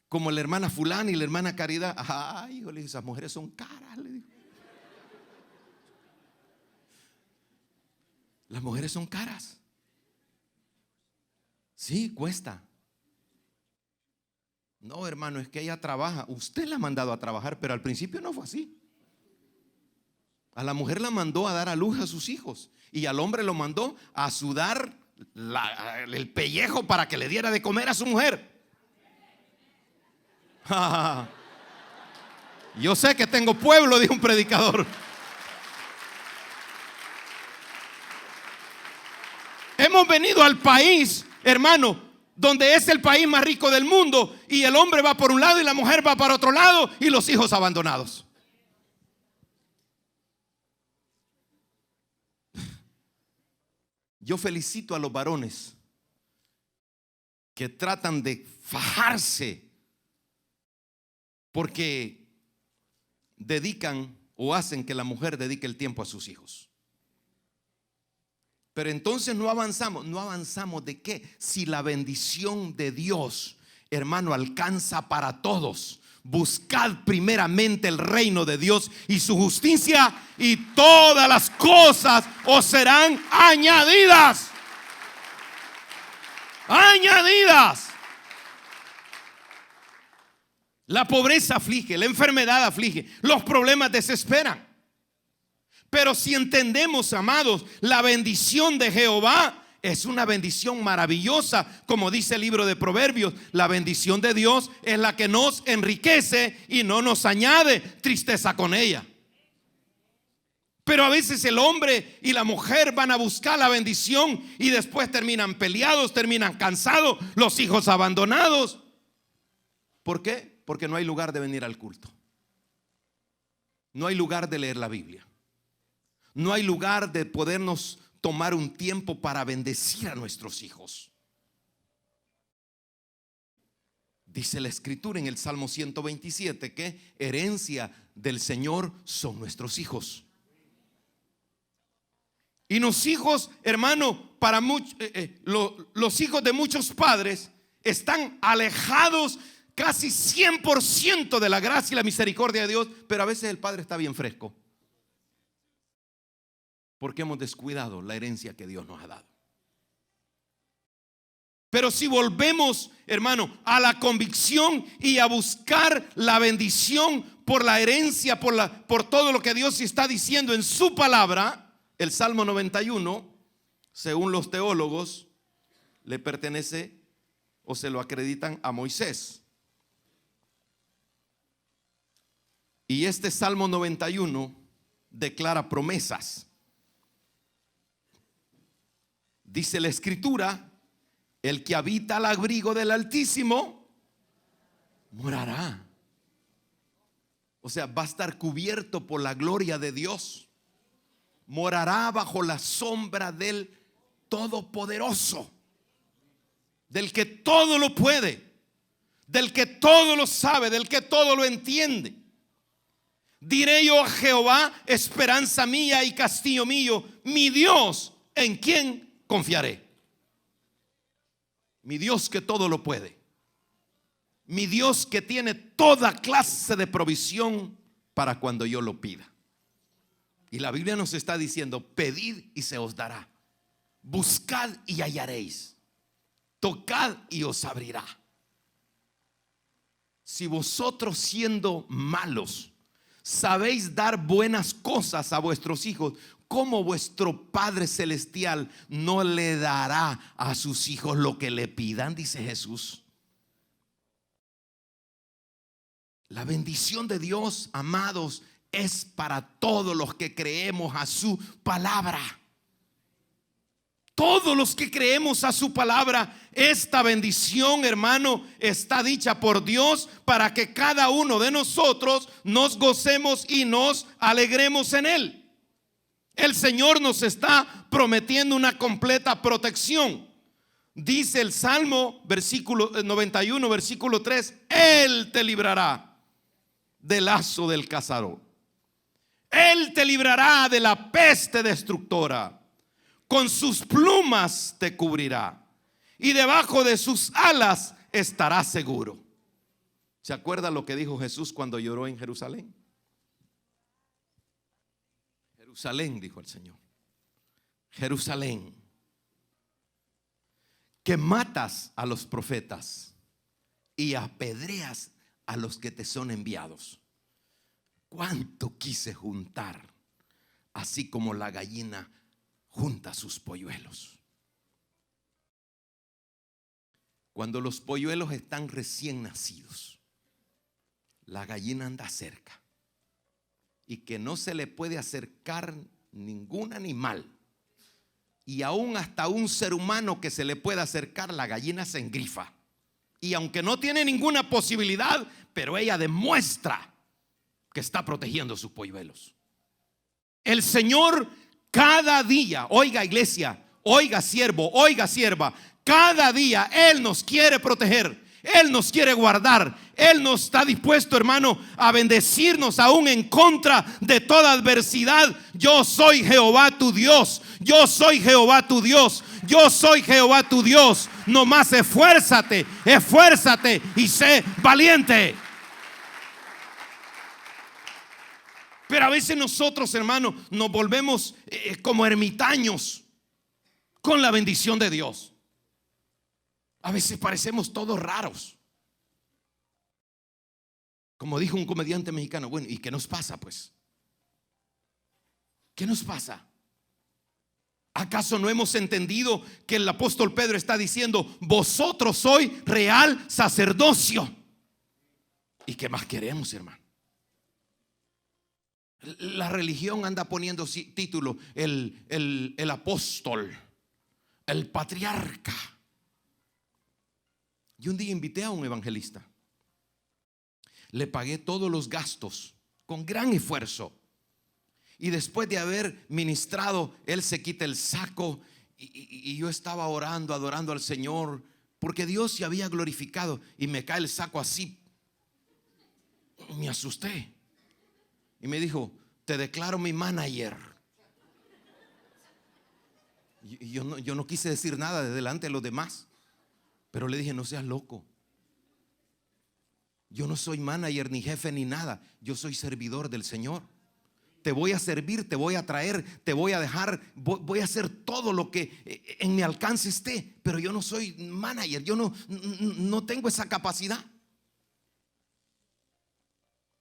como la hermana fulana y la hermana Caridad. Ay, hijo, le dije, esas mujeres son caras, le digo. Las mujeres son caras. Sí, cuesta. No, hermano, es que ella trabaja. Usted la ha mandado a trabajar, pero al principio no fue así. A la mujer la mandó a dar a luz a sus hijos, y al hombre lo mandó a sudar el pellejo para que le diera de comer a su mujer. Yo sé que tengo pueblo, dijo un predicador. Hemos venido al país, hermano, donde es el país más rico del mundo, y el hombre va por un lado y la mujer va para otro lado, y los hijos abandonados. Yo felicito a los varones que tratan de fajarse, porque dedican o hacen que la mujer dedique el tiempo a sus hijos. Pero entonces no avanzamos. ¿No avanzamos de qué? Si la bendición de Dios, hermano, alcanza para todos. Buscad primeramente el reino de Dios y su justicia, y todas las cosas os serán añadidas. Añadidas. La pobreza aflige, la enfermedad aflige, los problemas desesperan. Pero si entendemos, amados, la bendición de Jehová es una bendición maravillosa, como dice el libro de Proverbios. La bendición de Dios es la que nos enriquece y no nos añade tristeza con ella. Pero a veces el hombre y la mujer van a buscar la bendición y después terminan peleados, terminan cansados, los hijos abandonados. ¿Por qué? Porque no hay lugar de venir al culto. no hay lugar de leer la Biblia. No hay lugar de podernos tomar un tiempo para bendecir a nuestros hijos. Dice la Escritura en el Salmo 127 que herencia del Señor son nuestros hijos. Y los hijos, hermano, los hijos de muchos padres están alejados casi 100% de la gracia y la misericordia de Dios, pero a veces el padre está bien fresco, porque hemos descuidado la herencia que Dios nos ha dado. Pero si volvemos, hermano, a la convicción y a buscar la bendición por la herencia, por todo lo que Dios está diciendo en su palabra, el Salmo 91, según los teólogos, le pertenece o se lo acreditan a Moisés. Y este Salmo 91 declara promesas. Dice la Escritura: el que habita al abrigo del Altísimo morará. O sea, va a estar cubierto por la gloria de Dios. Morará bajo la sombra del Todopoderoso, del que todo lo puede, del que todo lo sabe, del que todo lo entiende. Diré yo a Jehová, esperanza mía y castillo mío, mi Dios, ¿en quién confiaré? Mi Dios que todo lo puede, mi Dios que tiene toda clase de provisión para cuando yo lo pida. Y la Biblia nos está diciendo: pedid y se os dará, buscad y hallaréis, tocad y os abrirá. Si vosotros, siendo malos, sabéis dar buenas cosas a vuestros hijos, ¿cómo vuestro Padre Celestial no le dará a sus hijos lo que le pidan? Dice Jesús. La bendición de Dios, amados, es para todos los que creemos a su palabra. Todos los que creemos a su palabra, esta bendición, hermano, está dicha por Dios para que cada uno de nosotros nos gocemos y nos alegremos en él. El Señor nos está prometiendo una completa protección. Dice el Salmo versículo 91, versículo 3: Él te librará del lazo del cazador. Él te librará de la peste destructora. Con sus plumas te cubrirá y debajo de sus alas estarás seguro. ¿Se acuerda lo que dijo Jesús cuando lloró en Jerusalén? Jerusalén, dijo el Señor, Jerusalén, que matas a los profetas y apedreas a los que te son enviados. Cuánto quise juntar, así como la gallina junta sus polluelos. Cuando los polluelos están recién nacidos, la gallina anda cerca, y que no se le puede acercar ningún animal, y aún hasta un ser humano que se le pueda acercar, la gallina se engrifa. Y aunque no tiene ninguna posibilidad, pero ella demuestra que está protegiendo sus polluelos. El Señor cada día, oiga iglesia, oiga siervo, oiga sierva, cada día Él nos quiere proteger, Él nos quiere guardar, Él nos está dispuesto, hermano, a bendecirnos aún en contra de toda adversidad. Yo soy Jehová tu Dios, yo soy Jehová tu Dios, yo soy Jehová tu Dios. Nomás esfuérzate, esfuérzate y sé valiente. Pero a veces nosotros, hermanos, nos volvemos como ermitaños con la bendición de Dios. A veces parecemos todos raros. Como dijo un comediante mexicano: bueno, ¿y qué nos pasa pues? ¿Qué nos pasa? ¿Acaso no hemos entendido que el apóstol Pedro está diciendo: vosotros sois real sacerdocio? ¿Y qué más queremos, hermano? La religión anda poniendo título: el apóstol, el patriarca. Y un día invité a un evangelista, le pagué todos los gastos con gran esfuerzo. Y después de haber ministrado, él se quita el saco y yo estaba orando, adorando al Señor, porque Dios se había glorificado, y me cae el saco así. Me asusté y me dijo: te declaro mi manager. Y yo no quise decir nada de delante de los demás, pero le dije: no seas loco. Yo no soy manager, ni jefe, ni nada. Yo soy servidor del Señor. Te voy a servir, te voy a traer, te voy a dejar, voy a hacer todo lo que en mi alcance esté. Pero yo no soy manager, yo no tengo esa capacidad.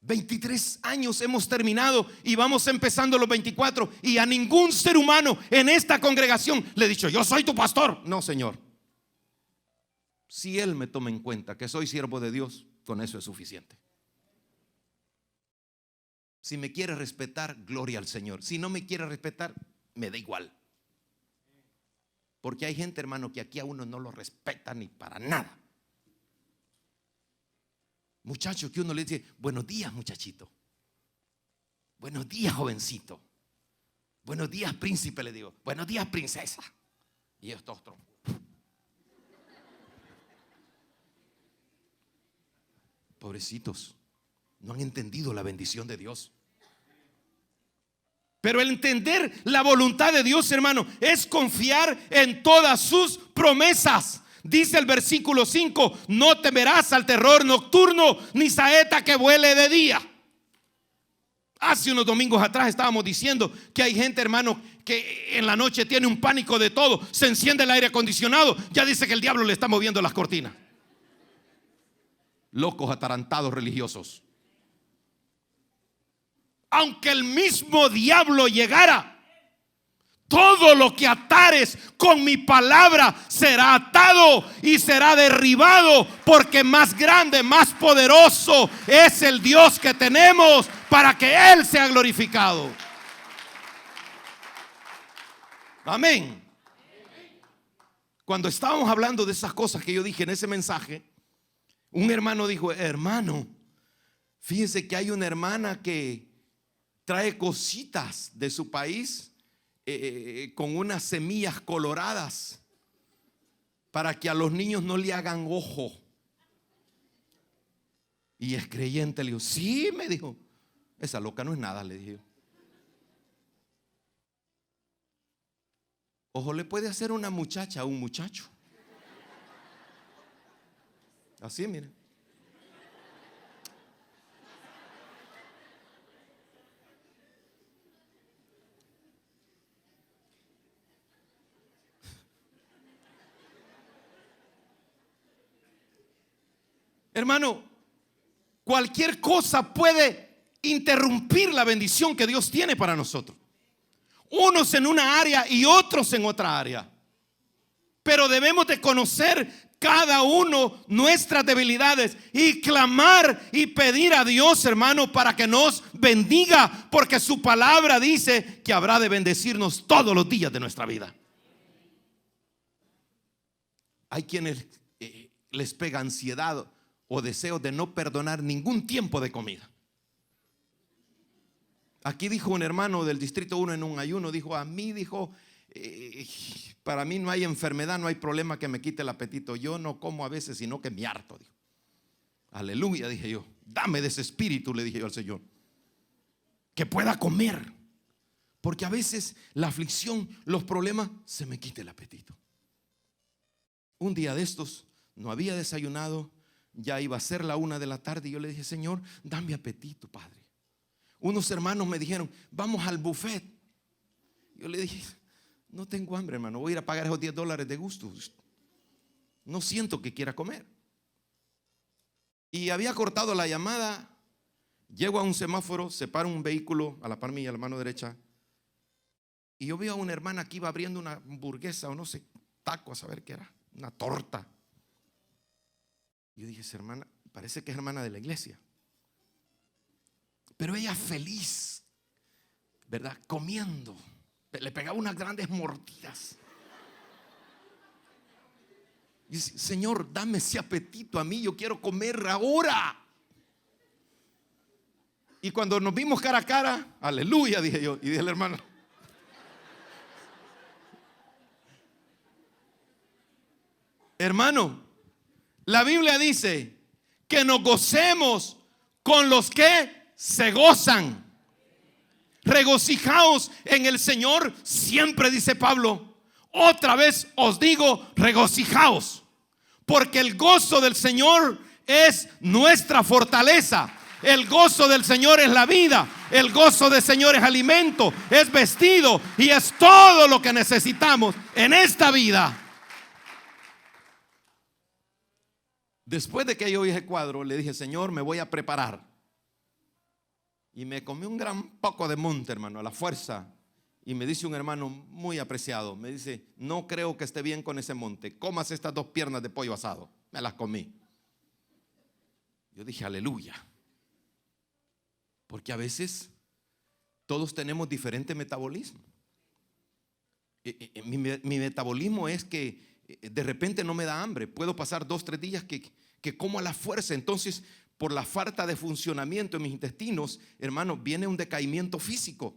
23 años hemos terminado y vamos empezando los 24, y a ningún ser humano en esta congregación le he dicho: yo soy tu pastor. No, Señor. Si Él me toma en cuenta que soy siervo de Dios, con eso es suficiente. Si me quiere respetar, gloria al Señor. Si no me quiere respetar, me da igual. Porque hay gente, hermano, que aquí a uno no lo respeta ni para nada. Muchachos que uno le dice: buenos días, muchachito. Buenos días, jovencito. Buenos días, príncipe, le digo. Buenos días, princesa. Y esto otro. Pobrecitos, no han entendido la bendición de Dios. Pero el entender la voluntad de Dios, hermano, es confiar en todas sus promesas. Dice el versículo 5: no temerás al terror nocturno, ni saeta que vuele de día. Hace unos domingos atrás estábamos diciendo que hay gente, hermano, que en la noche tiene un pánico de todo. Se enciende el aire acondicionado, ya dice que el diablo le está moviendo las cortinas. Locos, atarantados religiosos. Aunque el mismo diablo llegara, todo lo que atares con mi palabra será atado y será derribado, porque más grande, más poderoso es el Dios que tenemos, para que Él sea glorificado. Amén. Cuando estábamos hablando de esas cosas que yo dije en ese mensaje, un hermano dijo: hermano, fíjese que hay una hermana que trae cositas de su país con unas semillas coloradas para que a los niños no le hagan ojo. Y es creyente. Le digo: sí, me dijo. Esa loca no es nada, le dije. Ojo le puede hacer una muchacha a un muchacho. Así, miren. Hermano, cualquier cosa puede interrumpir la bendición que Dios tiene para nosotros. Unos en una área y otros en otra área. Pero debemos de conocer cada uno nuestras debilidades y clamar y pedir a Dios, hermano, para que nos bendiga, porque su palabra dice que habrá de bendecirnos todos los días de nuestra vida. Hay quienes les pega ansiedad o deseo de no perdonar ningún tiempo de comida. Aquí dijo un hermano del Distrito 1 en un ayuno, dijo: a mí, dijo, para mí no hay enfermedad, no hay problema que me quite el apetito. Yo no como a veces, sino que me harto. Dijo. Aleluya, dije yo. Dame de ese espíritu, le dije yo al Señor, que pueda comer. Porque a veces la aflicción, los problemas, se me quita el apetito. Un día de estos, no había desayunado, ya iba a ser la 1 de la tarde, y yo le dije: Señor, dame apetito, Padre. Unos hermanos me dijeron: vamos al buffet. Yo le dije: no tengo hambre, hermano, voy a ir a pagar esos $10 de gusto. No siento que quiera comer. Y había cortado la llamada. Llego a un semáforo, se para un vehículo a la par mía, a la mano derecha, y yo veo a una hermana que iba abriendo una hamburguesa o no sé, taco, a saber qué era, una torta. Yo dije: esa hermana, parece que es hermana de la iglesia. Pero ella feliz, ¿verdad? Comiendo. Le pegaba unas grandes mordidas. Y dice: Señor, dame ese apetito a mí, yo quiero comer ahora. Y cuando nos vimos cara a cara, aleluya, dije yo. Y dije al hermano, hermano, la Biblia dice que nos gocemos con los que se gozan. Regocijaos en el Señor siempre, dice Pablo. Otra vez os digo, regocijaos, porque el gozo del Señor es nuestra fortaleza. El gozo del Señor es la vida. El gozo del Señor es alimento, es vestido y es todo lo que necesitamos en esta vida. Después de que yo vi ese cuadro, le dije, Señor, me voy a preparar. Y me comí un gran poco de monte, hermano, a la fuerza. Y me dice un hermano muy apreciado, me dice, no creo que esté bien con ese monte. Comas estas 2 piernas de pollo asado. Me las comí. Yo dije, aleluya. Porque a veces todos tenemos diferente metabolismo. Mi metabolismo es que de repente no me da hambre. Puedo pasar 2-3 días que como a la fuerza. Entonces, por la falta de funcionamiento en mis intestinos, hermano, viene un decaimiento físico.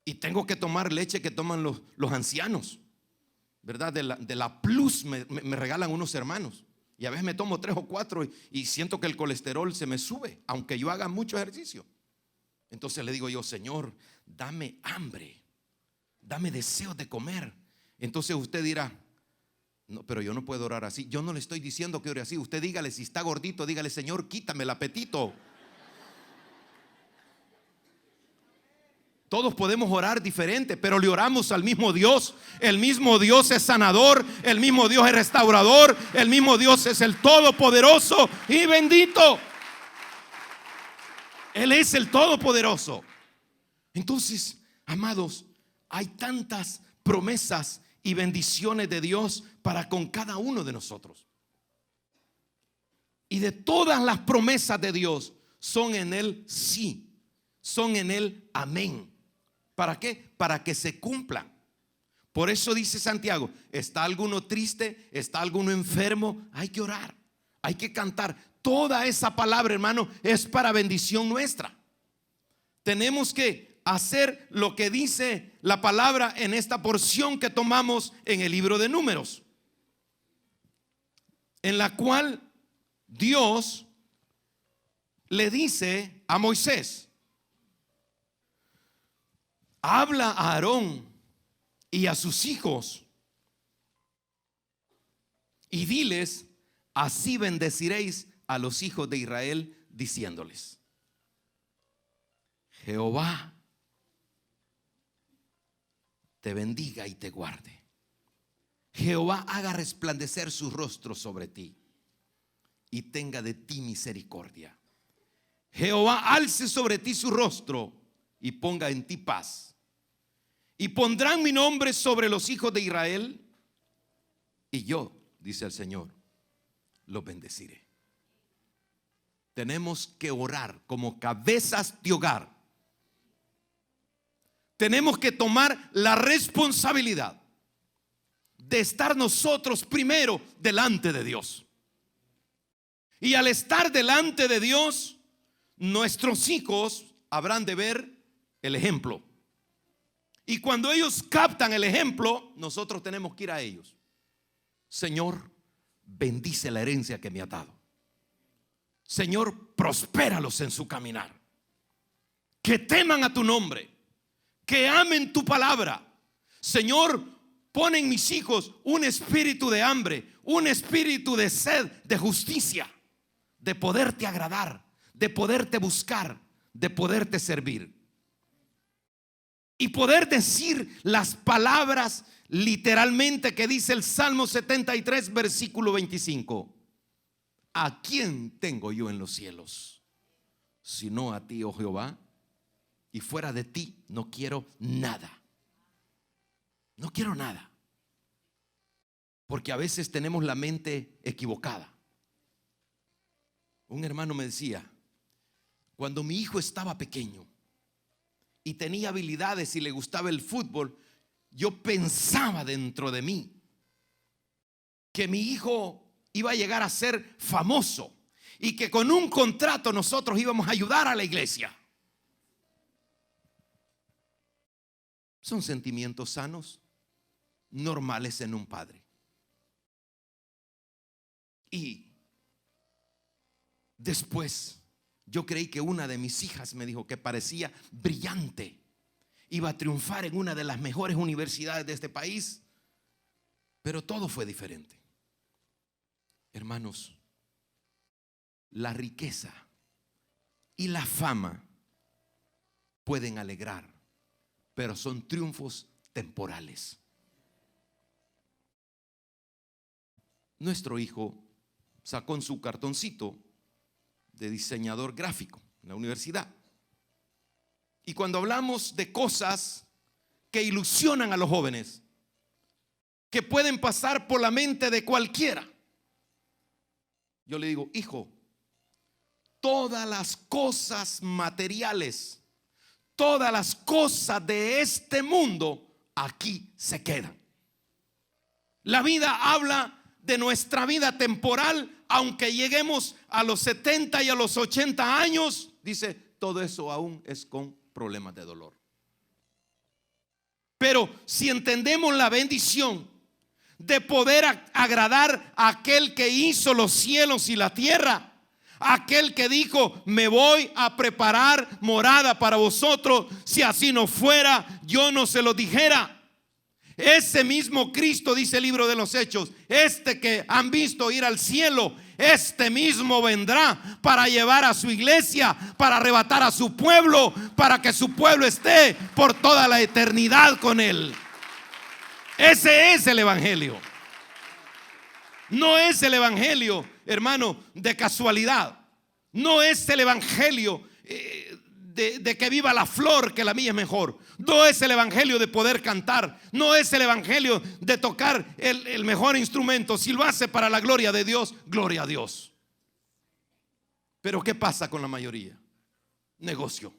Y tengo que tomar leche que toman los ancianos, ¿verdad? De la Plus me regalan unos hermanos. Y a veces me tomo 3 o 4 y siento que el colesterol se me sube, aunque yo haga mucho ejercicio. Entonces le digo yo, Señor, dame hambre, dame deseos de comer. Entonces usted dirá, no, pero yo no puedo orar así. Yo no le estoy diciendo que ore así. Usted dígale, si está gordito, dígale, Señor, quítame el apetito. Todos podemos orar diferente, pero le oramos al mismo Dios. El mismo Dios es sanador, el mismo Dios es restaurador, el mismo Dios es el todopoderoso y bendito. Él es el todopoderoso. Entonces, amados, hay tantas promesas y bendiciones de Dios para con cada uno de nosotros. Y de todas las promesas de Dios son en Él sí, son en Él amén. ¿Para qué? Para que se cumplan. Por eso dice Santiago, ¿está alguno triste? ¿Está alguno enfermo? Hay que orar, hay que cantar. Toda esa palabra, hermano, es para bendición nuestra. Tenemos que hacer lo que dice la palabra en esta porción que tomamos en el libro de Números, en la cual Dios le dice a Moisés, habla a Aarón y a sus hijos y diles, así bendeciréis a los hijos de Israel, diciéndoles, Jehová te bendiga y te guarde. Jehová haga resplandecer su rostro sobre ti y tenga de ti misericordia. Jehová alce sobre ti su rostro y ponga en ti paz. Y pondrán mi nombre sobre los hijos de Israel, y yo, dice el Señor, los bendeciré. Tenemos que orar como cabezas de hogar. Tenemos que tomar la responsabilidad de estar nosotros primero delante de Dios. Y al estar delante de Dios, nuestros hijos habrán de ver el ejemplo. Y cuando ellos captan el ejemplo, nosotros tenemos que ir a ellos. Señor, bendice la herencia que me ha dado. Señor, prospéralos en su caminar. Que teman a tu nombre, que amen tu palabra. Señor, pon en mis hijos un espíritu de hambre, un espíritu de sed, de justicia, de poderte agradar, de poderte buscar, de poderte servir. Y poder decir las palabras literalmente que dice el Salmo 73, versículo 25. ¿A quién tengo yo en los cielos? Sino a ti, oh Jehová. Y fuera de ti no quiero nada. No quiero nada. Porque a veces tenemos la mente equivocada. Un hermano me decía, cuando mi hijo estaba pequeño y tenía habilidades y le gustaba el fútbol, yo pensaba dentro de mí que mi hijo iba a llegar a ser famoso y que con un contrato nosotros íbamos a ayudar a la iglesia. Son sentimientos sanos, normales en un padre. Y después yo creí que una de mis hijas me dijo que parecía brillante, iba a triunfar en una de las mejores universidades de este país, pero todo fue diferente. Hermanos, la riqueza y la fama pueden alegrar, pero son triunfos temporales. Nuestro hijo sacó en su cartoncito de diseñador gráfico en la universidad. Y cuando hablamos de cosas que ilusionan a los jóvenes, que pueden pasar por la mente de cualquiera, yo le digo: hijo, todas las cosas materiales, todas las cosas de este mundo aquí se quedan. La vida habla de nuestra vida temporal, aunque lleguemos a los 70 y a los 80 años, dice, todo eso aún es con problemas de dolor. Pero si entendemos la bendición de poder agradar a aquel que hizo los cielos y la tierra, aquel que dijo: me voy a preparar morada para vosotros, si así no fuera, yo no se lo dijera. Ese mismo Cristo, dice el libro de los Hechos, este que han visto ir al cielo, este mismo vendrá para llevar a su iglesia, para arrebatar a su pueblo, para que su pueblo esté por toda la eternidad con él. Ese es el evangelio. No es el evangelio, hermano, de casualidad. No es el evangelio de que viva la flor, que la mía es mejor. No es el evangelio de poder cantar. No es el evangelio de tocar el mejor instrumento. Si lo hace para la gloria de Dios, gloria a Dios. Pero ¿qué pasa con la mayoría? Negocio.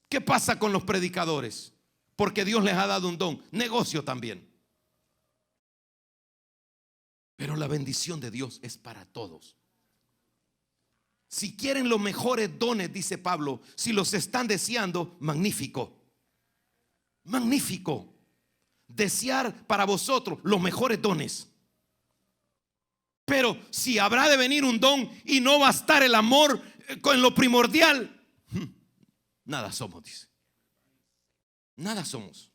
¿Qué pasa con los predicadores? Porque Dios les ha dado un don. Negocio también. Pero la bendición de Dios es para todos. Si quieren los mejores dones, dice Pablo, si los están deseando, magnífico. Magnífico. Desear para vosotros los mejores dones. Pero si habrá de venir un don y no va a estar el amor con lo primordial, nada somos, dice. Nada somos.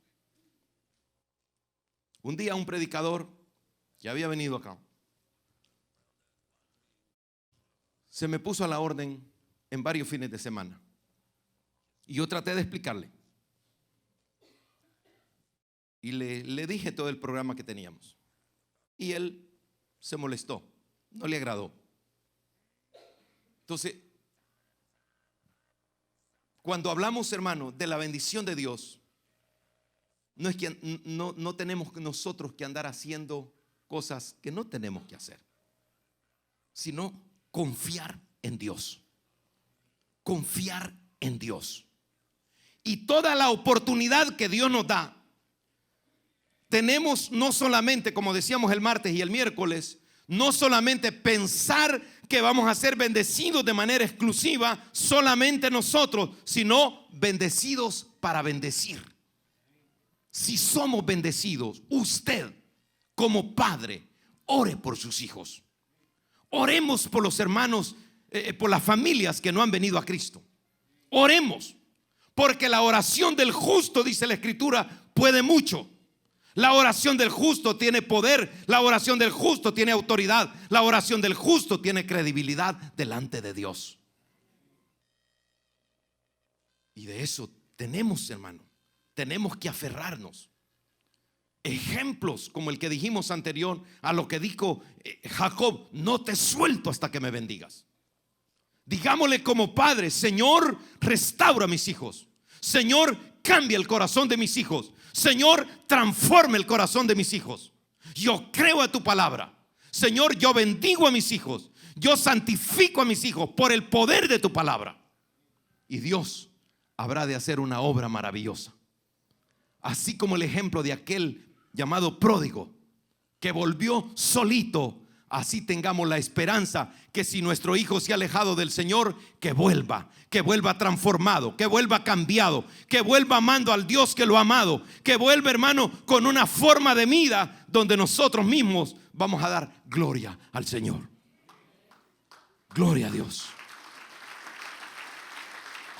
Un día un predicador que había venido acá se me puso a la orden en varios fines de semana. Y yo traté de explicarle. Y le dije todo el programa que teníamos. Y él se molestó, no le agradó. Entonces, cuando hablamos, hermano, de la bendición de Dios, no es que no tenemos nosotros que andar haciendo cosas que no tenemos que hacer, sino confiar en Dios. Confiar en Dios. Y toda la oportunidad que Dios nos da, tenemos no solamente, como decíamos el martes y el miércoles, no solamente pensar que vamos a ser bendecidos de manera exclusiva solamente nosotros, sino bendecidos para bendecir. Si somos bendecidos, usted como padre, ore por sus hijos. Oremos por los hermanos, por las familias que no han venido a Cristo. Oremos, porque la oración del justo, dice la Escritura, puede mucho. La oración del justo tiene poder. La oración del justo tiene autoridad. La oración del justo tiene credibilidad delante de Dios. Y de eso tenemos, hermano, tenemos que aferrarnos. Ejemplos como el que dijimos anterior a lo que dijo Jacob: no te suelto hasta que me bendigas. Digámosle como padre: Señor, restaura a mis hijos. Señor, cambia el corazón de mis hijos. Señor, transforma el corazón de mis hijos. Yo creo a tu palabra. Señor, yo bendigo a mis hijos. Yo santifico a mis hijos por el poder de tu palabra. Y Dios habrá de hacer una obra maravillosa. Así como el ejemplo de aquel llamado pródigo, que volvió solito así tengamos la esperanza que si nuestro hijo se ha alejado del Señor, que vuelva transformado, que vuelva cambiado, que vuelva amando al Dios que lo ha amado, que vuelva, hermano, con una forma de vida donde nosotros mismos vamos a dar gloria al Señor. Gloria a Dios.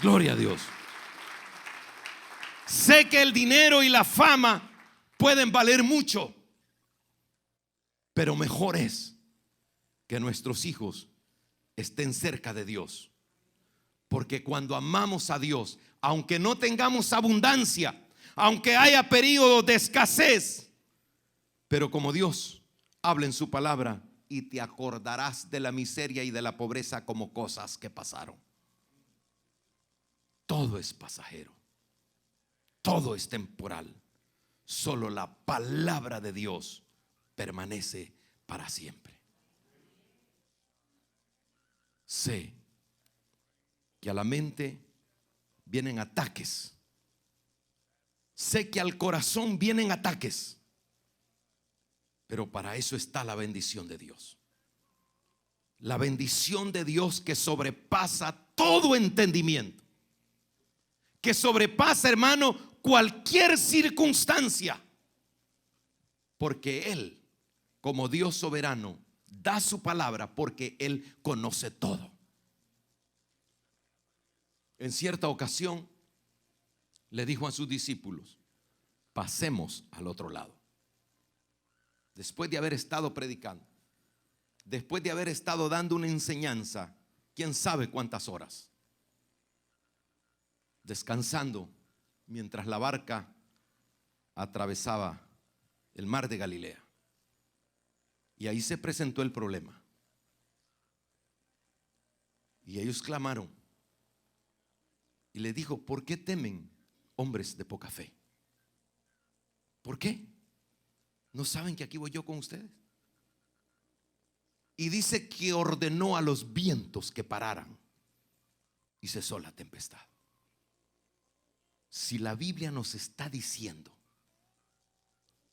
Gloria a Dios. Sé que el dinero y la fama pueden valer mucho, pero mejor es que nuestros hijos estén cerca de Dios. Porque cuando amamos a Dios, aunque no tengamos abundancia, aunque haya periodos de escasez, pero como Dios habla en su palabra, y te acordarás de la miseria y de la pobreza como cosas que pasaron. Todo es pasajero, todo es temporal. Solo la palabra de Dios permanece para siempre. Sé que a la mente vienen ataques. Sé que al corazón vienen ataques. Pero para eso está la bendición de Dios. La bendición de Dios que sobrepasa todo entendimiento. Que sobrepasa, hermano, cualquier circunstancia. Porque Él, como Dios soberano, da su palabra porque Él conoce todo. En cierta ocasión le dijo a sus discípulos: pasemos al otro lado. Después de haber estado predicando, después de haber estado dando una enseñanza, quién sabe cuántas horas, descansando mientras la barca atravesaba el mar de Galilea. Y ahí se presentó el problema. Y ellos clamaron. Y le dijo: ¿por qué temen, hombres de poca fe? ¿Por qué? ¿No saben que aquí voy yo con ustedes? Y dice que ordenó a los vientos que pararan y cesó la tempestad. Si la Biblia nos está diciendo,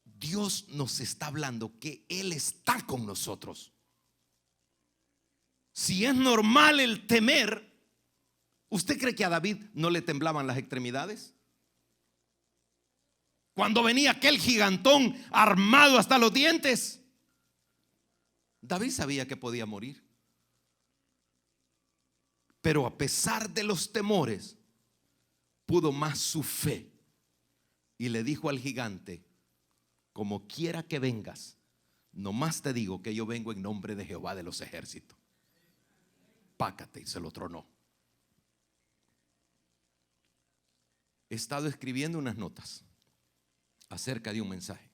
Dios nos está hablando que Él está con nosotros. Si es normal el temer, ¿usted cree que a David no le temblaban las extremidades? Cuando venía aquel gigantón armado hasta los dientes, David sabía que podía morir. Pero a pesar de los temores, pudo más su fe y le dijo al gigante: como quiera que vengas, nomás te digo que yo vengo en nombre de Jehová de los ejércitos. Pácate, y se lo tronó. He estado escribiendo unas notas acerca de un mensaje.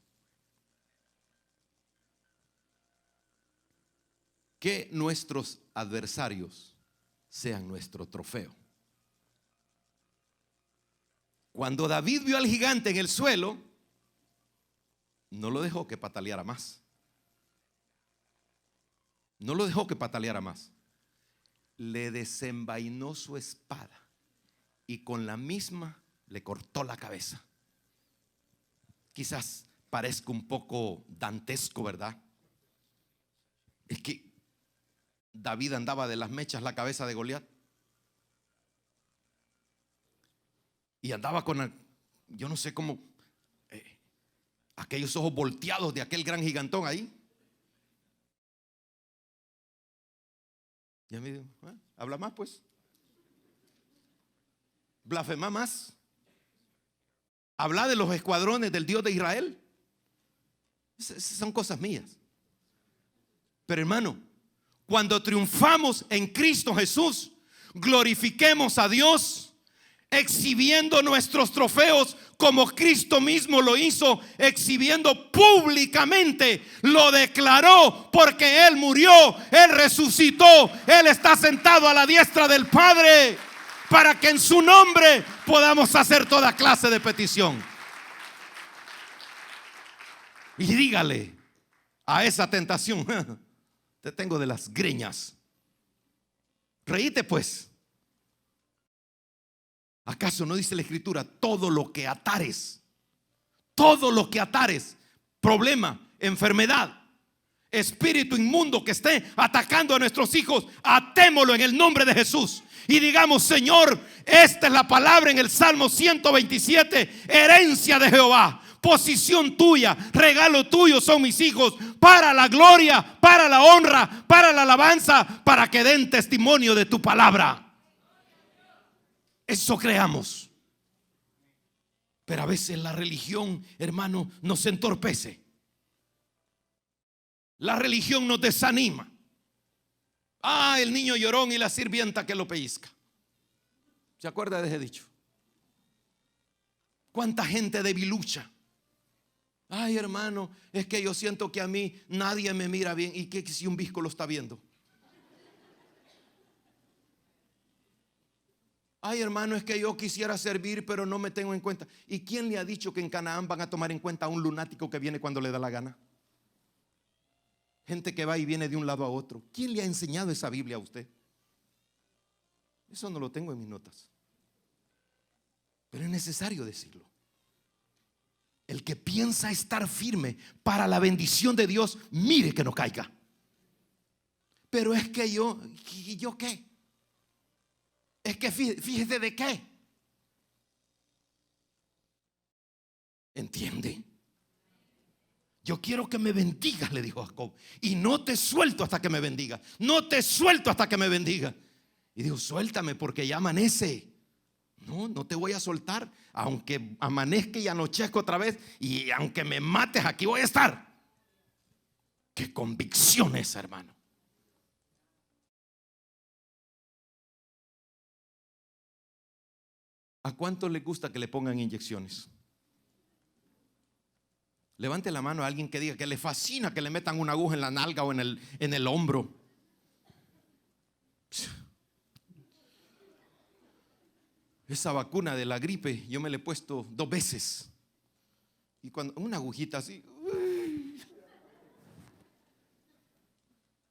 Que nuestros adversarios sean nuestro trofeo. Cuando David vio al gigante en el suelo, no lo dejó que pataleara más. No lo dejó que pataleara más. Le desenvainó su espada y con la misma le cortó la cabeza. Quizás parezca un poco dantesco, ¿verdad? Es que David andaba de las mechas la cabeza de Goliat. Y andaba con, yo no sé cómo, aquellos ojos volteados de aquel gran gigantón ahí. Ya me dijo: habla más pues. Blasfema más. Habla de los escuadrones del Dios de Israel. Esas son cosas mías. Pero hermano, cuando triunfamos en Cristo Jesús, glorifiquemos a Dios exhibiendo nuestros trofeos como Cristo mismo lo hizo, exhibiendo públicamente. Lo declaró porque Él murió, Él resucitó, Él está sentado a la diestra del Padre, para que en su nombre podamos hacer toda clase de petición. Y dígale a esa tentación: te tengo de las greñas. Reíte pues. ¿Acaso no dice la Escritura: todo lo que atares, problema, enfermedad, espíritu inmundo que esté atacando a nuestros hijos, atémoslo en el nombre de Jesús. Y digamos: Señor, esta es la palabra en el Salmo 127, herencia de Jehová, posición tuya, regalo tuyo son mis hijos, para la gloria, para la honra, para la alabanza, para que den testimonio de tu palabra. Eso creamos. Pero a veces la religión, hermano, nos entorpece. La religión nos desanima. El niño llorón y la sirvienta que lo pellizca. ¿Se acuerda de ese dicho? ¿Cuánta gente debilucha? Ay, hermano, es que yo siento que a mí nadie me mira bien. ¿Y qué si un visco lo está viendo? Ay, hermano, es que yo quisiera servir, pero no me tengo en cuenta. ¿Y quién le ha dicho que en Canaán van a tomar en cuenta a un lunático que viene cuando le da la gana? Gente que va y viene de un lado a otro. ¿Quién le ha enseñado esa Biblia a usted? Eso no lo tengo en mis notas, pero es necesario decirlo. El que piensa estar firme para la bendición de Dios, mire que no caiga. Pero es que yo qué. Es que fíjese de qué. ¿Entiende? Yo quiero que me bendigas, le dijo Jacob, y no te suelto hasta que me bendigas. No te suelto hasta que me bendiga. Y dijo: suéltame porque ya amanece. No te voy a soltar. Aunque amanezca y anochezca otra vez, y aunque me mates, aquí voy a estar. Qué convicción esa, hermano. ¿A cuánto le gusta que le pongan inyecciones? Levante la mano a alguien que diga que le fascina que le metan una aguja en la nalga o en el hombro. Esa vacuna de la gripe yo me la he puesto 2 veces. Y cuando una agujita así,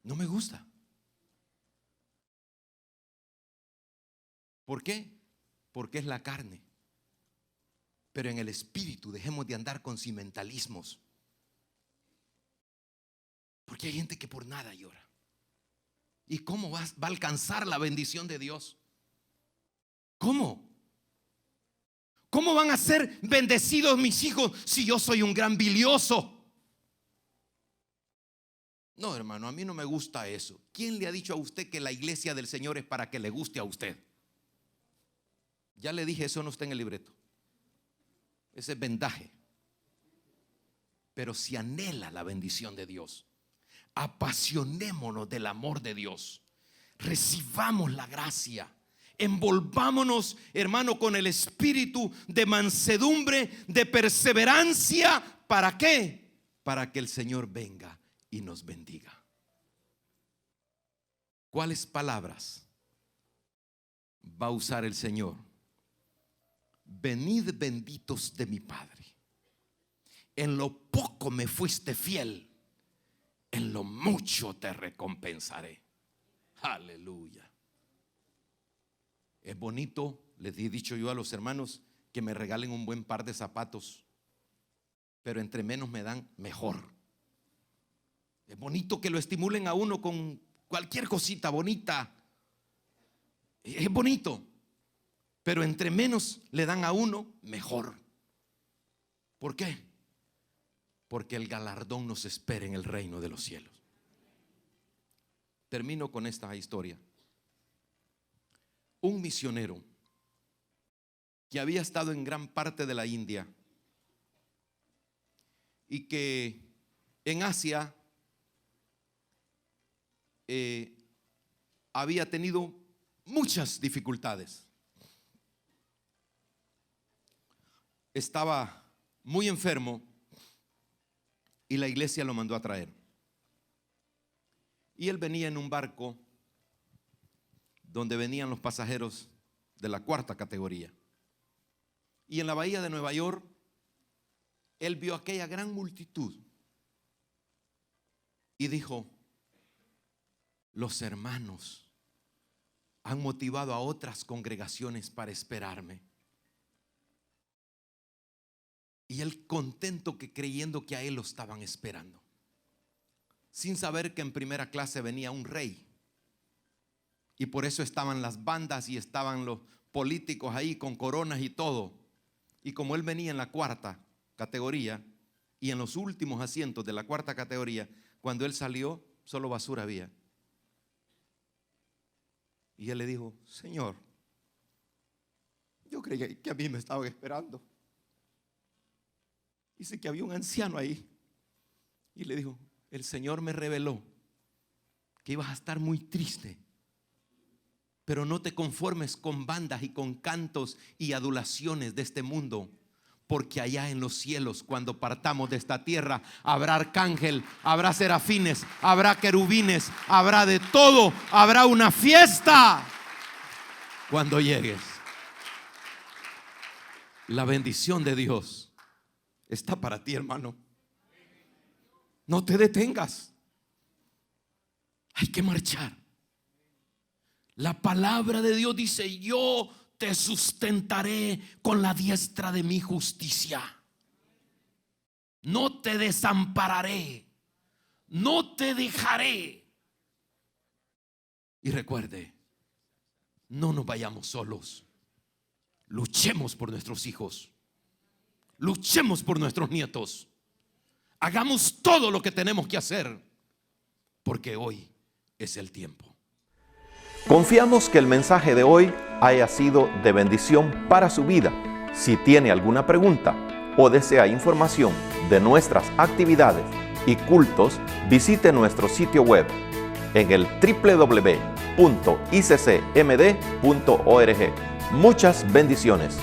no me gusta. ¿Por qué? Porque es la carne. Pero en el espíritu dejemos de andar con sentimentalismos. Porque hay gente que por nada llora. ¿Y cómo va a alcanzar la bendición de Dios? ¿Cómo? ¿Cómo van a ser bendecidos mis hijos si yo soy un gran bilioso? No, hermano, a mí no me gusta eso. ¿Quién le ha dicho a usted que la iglesia del Señor es para que le guste a usted? Ya le dije, eso no está en el libreto. Ese es vendaje. Pero si anhela la bendición de Dios, apasionémonos del amor de Dios, recibamos la gracia, envolvámonos, hermano, con el espíritu de mansedumbre, de perseverancia. ¿Para qué? Para que el Señor venga y nos bendiga. ¿Cuáles palabras va a usar el Señor? Venid benditos de mi Padre, en lo poco me fuiste fiel, en lo mucho te recompensaré. Aleluya. Es bonito, les he dicho yo a los hermanos, que me regalen un buen par de zapatos, pero entre menos me dan, mejor. Es bonito que lo estimulen a uno con cualquier cosita bonita. Es bonito, pero entre menos le dan a uno, mejor. ¿Por qué? Porque el galardón nos espera en el reino de los cielos. Termino con esta historia. Un misionero que había estado en gran parte de la India y que en Asia había tenido muchas dificultades. Estaba muy enfermo y la iglesia lo mandó a traer. Y él venía en un barco donde venían los pasajeros de la 4ª categoría. Y en la bahía de Nueva York, él vio aquella gran multitud y dijo: los hermanos han motivado a otras congregaciones para esperarme. Y él contento, que creyendo que a él lo estaban esperando, sin saber que en primera clase venía un rey. Y por eso estaban las bandas y estaban los políticos ahí con coronas y todo. Y como él venía en la cuarta categoría y en los últimos asientos de la cuarta categoría, cuando él salió, solo basura había. Y él le dijo: Señor, yo creí que a mí me estaban esperando. Dice que había un anciano ahí. Y le dijo: el Señor me reveló que ibas a estar muy triste, pero no te conformes con bandas y con cantos y adulaciones de este mundo, porque allá en los cielos, cuando partamos de esta tierra, habrá arcángel, habrá serafines, habrá querubines, habrá de todo, habrá una fiesta cuando llegues. La bendición de Dios está para ti, hermano. No te detengas. Hay que marchar. La palabra de Dios dice: yo te sustentaré con la diestra de mi justicia. No te desampararé, no te dejaré. Y recuerde, no nos vayamos solos. Luchemos por nuestros hijos. Luchemos por nuestros nietos. Hagamos todo lo que tenemos que hacer, porque hoy es el tiempo. Confiamos que el mensaje de hoy haya sido de bendición para su vida. Si tiene alguna pregunta o desea información de nuestras actividades y cultos, visite nuestro sitio web en el www.iccmd.org. Muchas bendiciones.